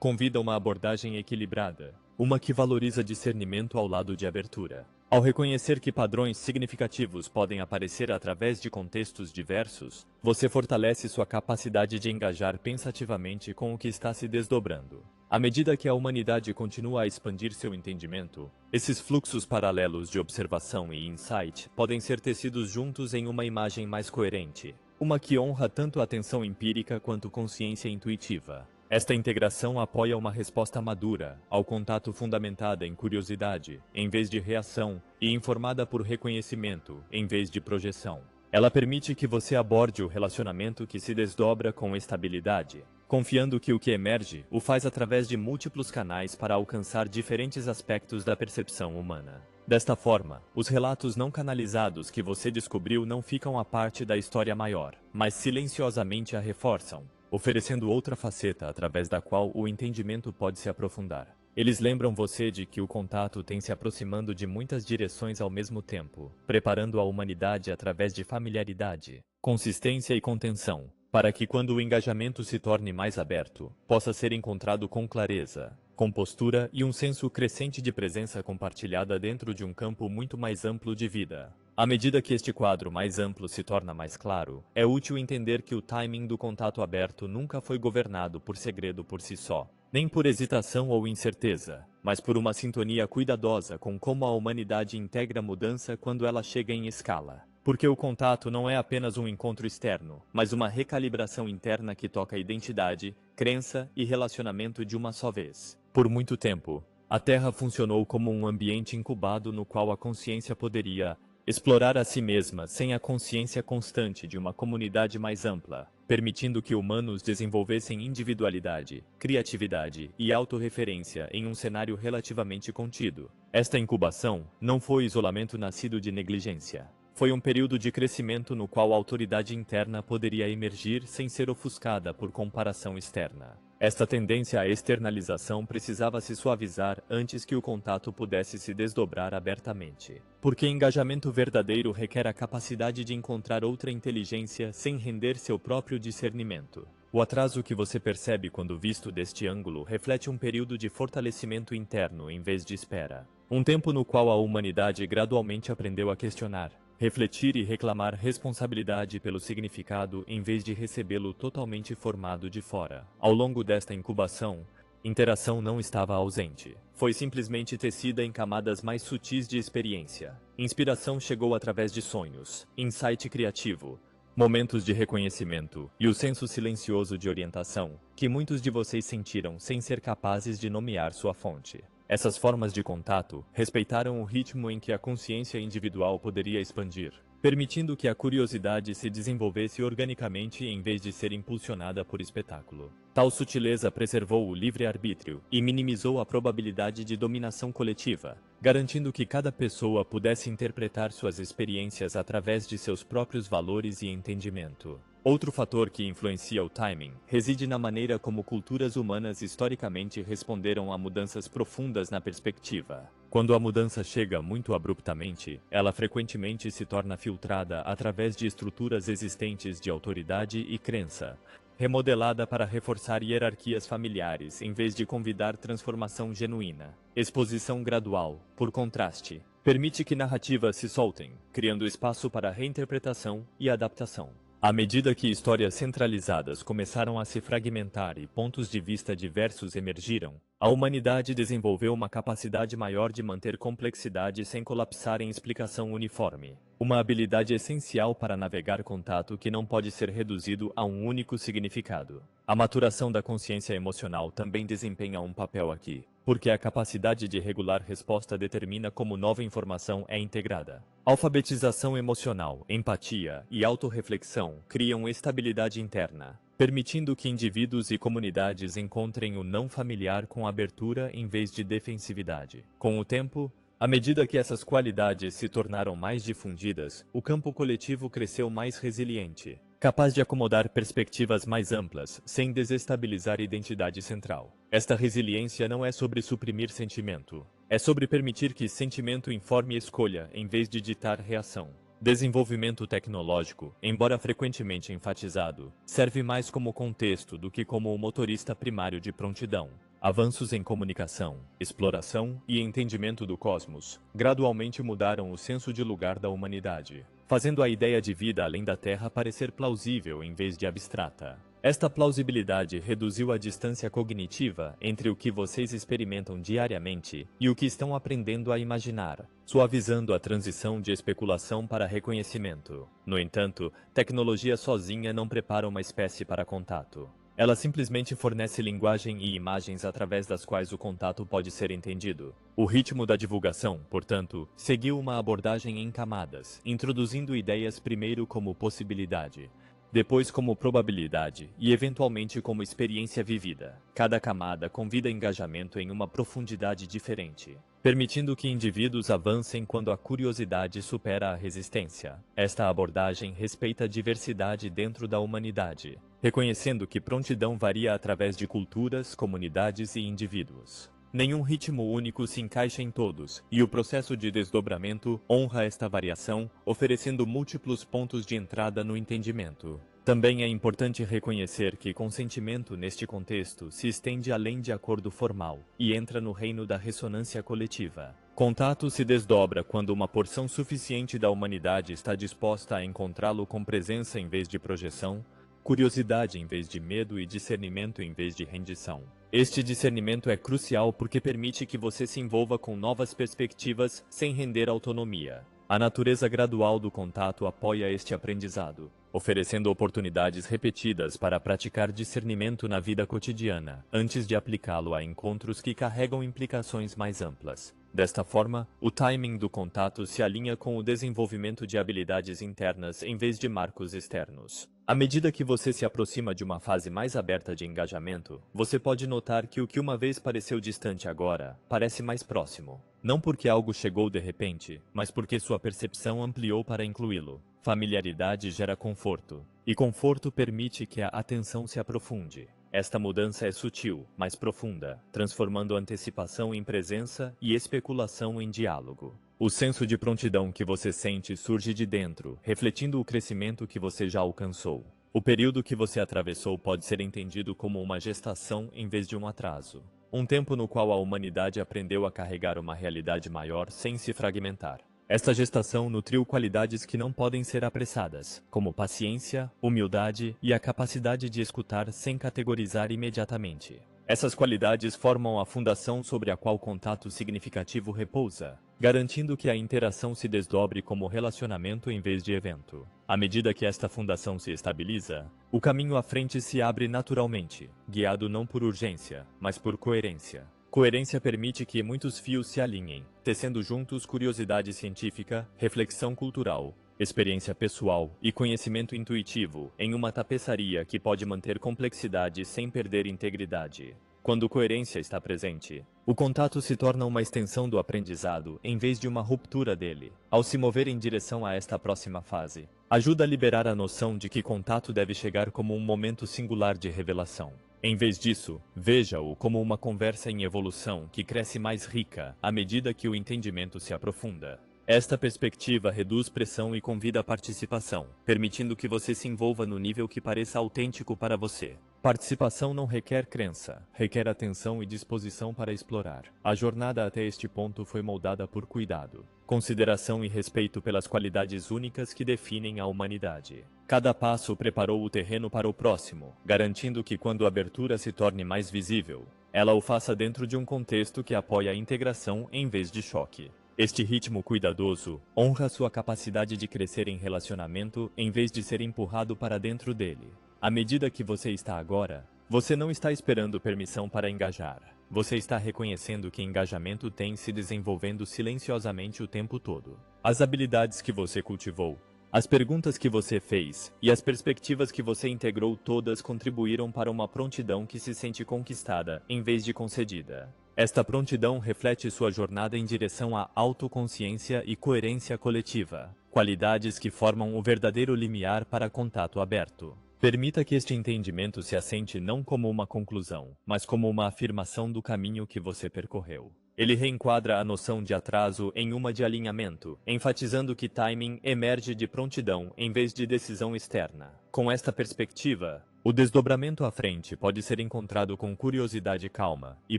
Convida uma abordagem equilibrada, uma que valoriza discernimento ao lado de abertura. Ao reconhecer que padrões significativos podem aparecer através de contextos diversos, você fortalece sua capacidade de engajar pensativamente com o que está se desdobrando. À medida que a humanidade continua a expandir seu entendimento, esses fluxos paralelos de observação e insight podem ser tecidos juntos em uma imagem mais coerente, uma que honra tanto a atenção empírica quanto consciência intuitiva. Esta integração apoia uma resposta madura, ao contato fundamentada em curiosidade, em vez de reação, e informada por reconhecimento, em vez de projeção. Ela permite que você aborde o relacionamento que se desdobra com estabilidade, confiando que o que emerge o faz através de múltiplos canais para alcançar diferentes aspectos da percepção humana. Desta forma, os relatos não canalizados que você descobriu não ficam à parte da história maior, mas silenciosamente a reforçam, oferecendo outra faceta através da qual o entendimento pode se aprofundar. Eles lembram você de que o contato tem se aproximando de muitas direções ao mesmo tempo, preparando a humanidade através de familiaridade, consistência e contenção, para que quando o engajamento se torne mais aberto, possa ser encontrado com clareza, compostura e um senso crescente de presença compartilhada dentro de um campo muito mais amplo de vida. À medida que este quadro mais amplo se torna mais claro, é útil entender que o timing do contato aberto nunca foi governado por segredo por si só, nem por hesitação ou incerteza, mas por uma sintonia cuidadosa com como a humanidade integra a mudança quando ela chega em escala. Porque o contato não é apenas um encontro externo, mas uma recalibração interna que toca a identidade, crença e relacionamento de uma só vez. Por muito tempo, a Terra funcionou como um ambiente incubado no qual a consciência poderia explorar a si mesma sem a consciência constante de uma comunidade mais ampla, permitindo que humanos desenvolvessem individualidade, criatividade e autorreferência em um cenário relativamente contido. Esta incubação não foi isolamento nascido de negligência. Foi um período de crescimento no qual a autoridade interna poderia emergir sem ser ofuscada por comparação externa. Esta tendência à externalização precisava se suavizar antes que o contato pudesse se desdobrar abertamente. Porque engajamento verdadeiro requer a capacidade de encontrar outra inteligência sem render seu próprio discernimento. O atraso que você percebe quando visto deste ângulo reflete um período de fortalecimento interno em vez de espera. Um tempo no qual a humanidade gradualmente aprendeu a questionar, refletir e reclamar responsabilidade pelo significado em vez de recebê-lo totalmente formado de fora. Ao longo desta incubação, interação não estava ausente. Foi simplesmente tecida em camadas mais sutis de experiência. Inspiração chegou através de sonhos, insight criativo, momentos de reconhecimento e o senso silencioso de orientação que muitos de vocês sentiram sem ser capazes de nomear sua fonte. Essas formas de contato respeitaram o ritmo em que a consciência individual poderia expandir, permitindo que a curiosidade se desenvolvesse organicamente em vez de ser impulsionada por espetáculo. Tal sutileza preservou o livre-arbítrio e minimizou a probabilidade de dominação coletiva, garantindo que cada pessoa pudesse interpretar suas experiências através de seus próprios valores e entendimento. Outro fator que influencia o timing reside na maneira como culturas humanas historicamente responderam a mudanças profundas na perspectiva. Quando a mudança chega muito abruptamente, ela frequentemente se torna filtrada através de estruturas existentes de autoridade e crença, remodelada para reforçar hierarquias familiares em vez de convidar transformação genuína. Exposição gradual, por contraste, permite que narrativas se soltem, criando espaço para reinterpretação e adaptação. À medida que histórias centralizadas começaram a se fragmentar e pontos de vista diversos emergiram, a humanidade desenvolveu uma capacidade maior de manter complexidade sem colapsar em explicação uniforme. Uma habilidade essencial para navegar contato que não pode ser reduzido a um único significado. A maturação da consciência emocional também desempenha um papel aqui, porque a capacidade de regular resposta determina como nova informação é integrada. Alfabetização emocional, empatia e autorreflexão criam estabilidade interna, permitindo que indivíduos e comunidades encontrem o não familiar com abertura em vez de defensividade. Com o tempo, à medida que essas qualidades se tornaram mais difundidas, o campo coletivo cresceu mais resiliente, capaz de acomodar perspectivas mais amplas, sem desestabilizar a identidade central. Esta resiliência não é sobre suprimir sentimento, é sobre permitir que sentimento informe escolha em vez de ditar reação. Desenvolvimento tecnológico, embora frequentemente enfatizado, serve mais como contexto do que como o motorista primário de prontidão. Avanços em comunicação, exploração e entendimento do cosmos gradualmente mudaram o senso de lugar da humanidade, fazendo a ideia de vida além da Terra parecer plausível em vez de abstrata. Esta plausibilidade reduziu a distância cognitiva entre o que vocês experimentam diariamente e o que estão aprendendo a imaginar, suavizando a transição de especulação para reconhecimento. No entanto, tecnologia sozinha não prepara uma espécie para contato. Ela simplesmente fornece linguagem e imagens através das quais o contato pode ser entendido. O ritmo da divulgação, portanto, seguiu uma abordagem em camadas, introduzindo ideias primeiro como possibilidade, depois como probabilidade e eventualmente como experiência vivida. Cada camada convida engajamento em uma profundidade diferente, permitindo que indivíduos avancem quando a curiosidade supera a resistência. Esta abordagem respeita a diversidade dentro da humanidade, reconhecendo que prontidão varia através de culturas, comunidades e indivíduos. Nenhum ritmo único se encaixa em todos, e o processo de desdobramento honra esta variação, oferecendo múltiplos pontos de entrada no entendimento. Também é importante reconhecer que consentimento neste contexto se estende além de acordo formal e entra no reino da ressonância coletiva. Contato se desdobra quando uma porção suficiente da humanidade está disposta a encontrá-lo com presença em vez de projeção, curiosidade em vez de medo e discernimento em vez de rendição. Este discernimento é crucial porque permite que você se envolva com novas perspectivas sem render autonomia. A natureza gradual do contato apoia este aprendizado, oferecendo oportunidades repetidas para praticar discernimento na vida cotidiana, antes de aplicá-lo a encontros que carregam implicações mais amplas. Desta forma, o timing do contato se alinha com o desenvolvimento de habilidades internas em vez de marcos externos. À medida que você se aproxima de uma fase mais aberta de engajamento, você pode notar que o que uma vez pareceu distante agora, parece mais próximo. Não porque algo chegou de repente, mas porque sua percepção ampliou para incluí-lo. Familiaridade gera conforto, e conforto permite que a atenção se aprofunde. Esta mudança é sutil, mas profunda, transformando antecipação em presença e especulação em diálogo. O senso de prontidão que você sente surge de dentro, refletindo o crescimento que você já alcançou. O período que você atravessou pode ser entendido como uma gestação em vez de um atraso. Um tempo no qual a humanidade aprendeu a carregar uma realidade maior sem se fragmentar. Esta gestação nutriu qualidades que não podem ser apressadas, como paciência, humildade e a capacidade de escutar sem categorizar imediatamente. Essas qualidades formam a fundação sobre a qual contato significativo repousa, garantindo que a interação se desdobre como relacionamento em vez de evento. À medida que esta fundação se estabiliza, o caminho à frente se abre naturalmente, guiado não por urgência, mas por coerência. Coerência permite que muitos fios se alinhem, tecendo juntos curiosidade científica, reflexão cultural, experiência pessoal e conhecimento intuitivo em uma tapeçaria que pode manter complexidade sem perder integridade. Quando coerência está presente, o contato se torna uma extensão do aprendizado em vez de uma ruptura dele. Ao se mover em direção a esta próxima fase, ajuda a liberar a noção de que contato deve chegar como um momento singular de revelação. Em vez disso, veja-o como uma conversa em evolução que cresce mais rica à medida que o entendimento se aprofunda. Esta perspectiva reduz pressão e convida a participação, permitindo que você se envolva no nível que pareça autêntico para você. Participação não requer crença, requer atenção e disposição para explorar. A jornada até este ponto foi moldada por cuidado, consideração e respeito pelas qualidades únicas que definem a humanidade. Cada passo preparou o terreno para o próximo, garantindo que quando a abertura se torne mais visível, ela o faça dentro de um contexto que apoia a integração em vez de choque. Este ritmo cuidadoso honra sua capacidade de crescer em relacionamento em vez de ser empurrado para dentro dele. À medida que você está agora, você não está esperando permissão para engajar. Você está reconhecendo que engajamento tem se desenvolvendo silenciosamente o tempo todo. As habilidades que você cultivou, as perguntas que você fez e as perspectivas que você integrou todas contribuíram para uma prontidão que se sente conquistada em vez de concedida. Esta prontidão reflete sua jornada em direção à autoconsciência e coerência coletiva, qualidades que formam o verdadeiro limiar para contato aberto. Permita que este entendimento se assente não como uma conclusão, mas como uma afirmação do caminho que você percorreu. Ele reenquadra a noção de atraso em uma de alinhamento, enfatizando que timing emerge de prontidão em vez de decisão externa. Com esta perspectiva, o desdobramento à frente pode ser encontrado com curiosidade calma e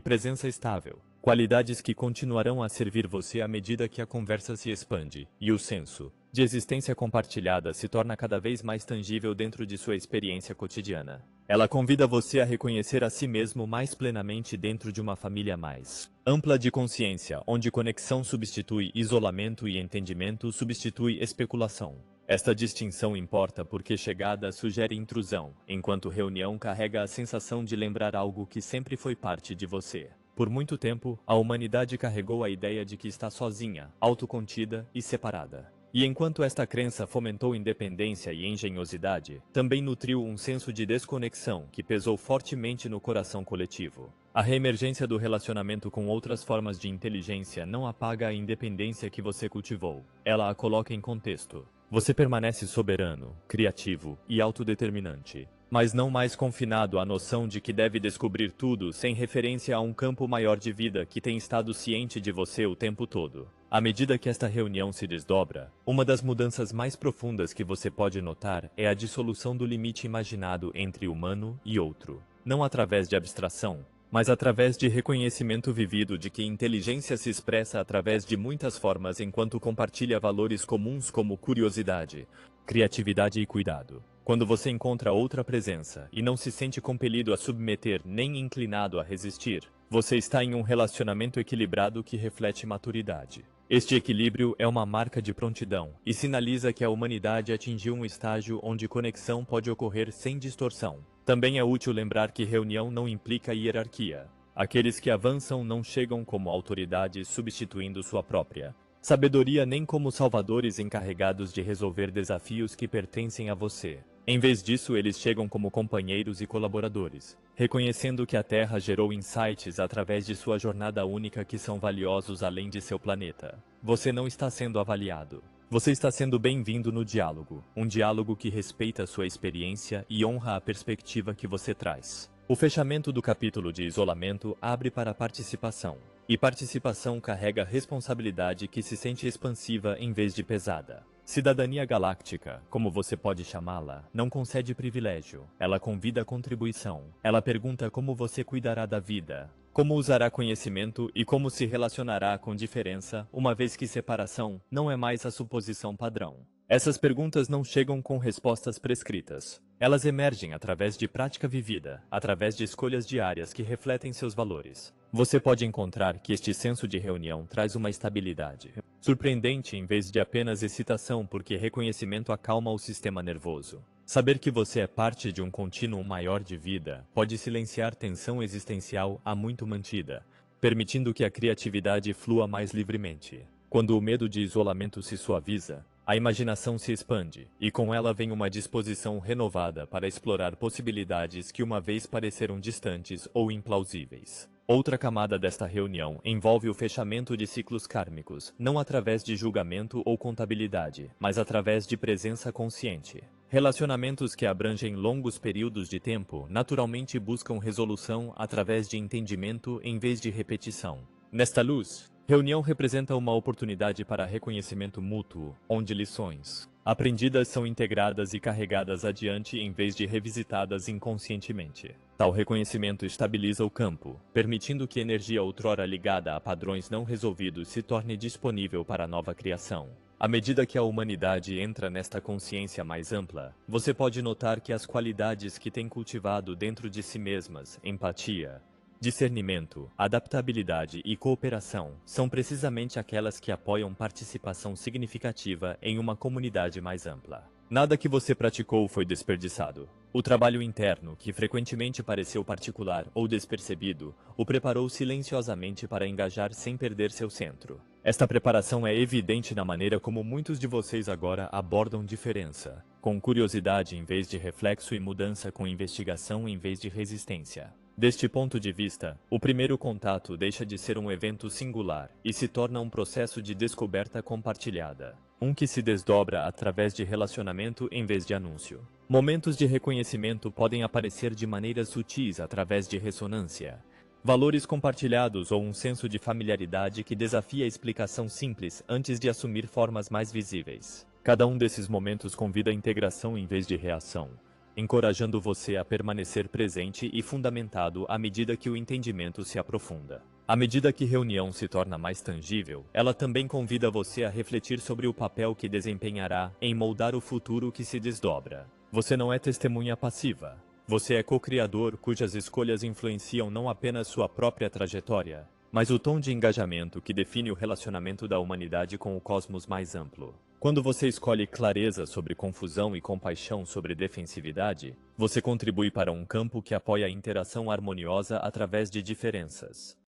presença estável, qualidades que continuarão a servir você à medida que a conversa se expande e o senso de existência compartilhada se torna cada vez mais tangível dentro de sua experiência cotidiana. Ela convida você a reconhecer a si mesmo mais plenamente dentro de uma família mais ampla de consciência, onde conexão substitui isolamento e entendimento substitui especulação. Esta distinção importa porque chegada sugere intrusão, enquanto reunião carrega a sensação de lembrar algo que sempre foi parte de você. Por muito tempo, a humanidade carregou a ideia de que está sozinha, autocontida e separada. E enquanto esta crença fomentou independência e engenhosidade, também nutriu um senso de desconexão que pesou fortemente no coração coletivo. A reemergência do relacionamento com outras formas de inteligência não apaga a independência que você cultivou. Ela a coloca em contexto. Você permanece soberano, criativo e autodeterminante, mas não mais confinado à noção de que deve descobrir tudo sem referência a um campo maior de vida que tem estado ciente de você o tempo todo. À medida que esta reunião se desdobra, uma das mudanças mais profundas que você pode notar é a dissolução do limite imaginado entre humano e outro. Não através de abstração, mas através de reconhecimento vivido de que inteligência se expressa através de muitas formas enquanto compartilha valores comuns como curiosidade, criatividade e cuidado. Quando você encontra outra presença e não se sente compelido a submeter nem inclinado a resistir, você está em um relacionamento equilibrado que reflete maturidade. Este equilíbrio é uma marca de prontidão e sinaliza que a humanidade atingiu um estágio onde conexão pode ocorrer sem distorção. Também é útil lembrar que reunião não implica hierarquia. Aqueles que avançam não chegam como autoridade substituindo sua própria sabedoria nem como salvadores encarregados de resolver desafios que pertencem a você. Em vez disso, eles chegam como companheiros e colaboradores, reconhecendo que a Terra gerou insights através de sua jornada única que são valiosos além de seu planeta. Você não está sendo avaliado. Você está sendo bem-vindo no diálogo, um diálogo que respeita sua experiência e honra a perspectiva que você traz. O fechamento do capítulo de isolamento abre para a participação. E participação carrega responsabilidade que se sente expansiva em vez de pesada. Cidadania galáctica, como você pode chamá-la, não concede privilégio. Ela convida a contribuição. Ela pergunta como você cuidará da vida, como usará conhecimento e como se relacionará com diferença, uma vez que separação não é mais a suposição padrão. Essas perguntas não chegam com respostas prescritas. Elas emergem através de prática vivida, através de escolhas diárias que refletem seus valores. Você pode encontrar que este senso de reunião traz uma estabilidade surpreendente em vez de apenas excitação, porque reconhecimento acalma o sistema nervoso. Saber que você é parte de um contínuo maior de vida pode silenciar tensão existencial há muito mantida, permitindo que a criatividade flua mais livremente. Quando o medo de isolamento se suaviza, a imaginação se expande, e com ela vem uma disposição renovada para explorar possibilidades que uma vez pareceram distantes ou implausíveis. Outra camada desta reunião envolve o fechamento de ciclos kármicos, não através de julgamento ou contabilidade, mas através de presença consciente. Relacionamentos que abrangem longos períodos de tempo naturalmente buscam resolução através de entendimento em vez de repetição. Nesta luz, reunião representa uma oportunidade para reconhecimento mútuo, onde lições aprendidas são integradas e carregadas adiante em vez de revisitadas inconscientemente. Tal reconhecimento estabiliza o campo, permitindo que energia outrora ligada a padrões não resolvidos se torne disponível para a nova criação. À medida que a humanidade entra nesta consciência mais ampla, você pode notar que as qualidades que tem cultivado dentro de si mesmas, empatia, discernimento, adaptabilidade e cooperação, são precisamente aquelas que apoiam participação significativa em uma comunidade mais ampla. Nada que você praticou foi desperdiçado. O trabalho interno, que frequentemente pareceu particular ou despercebido, o preparou silenciosamente para engajar sem perder seu centro. Esta preparação é evidente na maneira como muitos de vocês agora abordam diferença, com curiosidade em vez de reflexo e mudança com investigação em vez de resistência. Deste ponto de vista, o primeiro contato deixa de ser um evento singular e se torna um processo de descoberta compartilhada, um que se desdobra através de relacionamento em vez de anúncio. Momentos de reconhecimento podem aparecer de maneiras sutis através de ressonância, valores compartilhados ou um senso de familiaridade que desafia a explicação simples antes de assumir formas mais visíveis. Cada um desses momentos convida a integração em vez de reação, encorajando você a permanecer presente e fundamentado à medida que o entendimento se aprofunda. À medida que a reunião se torna mais tangível, ela também convida você a refletir sobre o papel que desempenhará em moldar o futuro que se desdobra. Você não é testemunha passiva. Você é co-criador cujas escolhas influenciam não apenas sua própria trajetória, mas o tom de engajamento que define o relacionamento da humanidade com o cosmos mais amplo. Quando você escolhe clareza sobre confusão e compaixão sobre defensividade, você contribui para um campo que apoia a interação harmoniosa através de diferenças.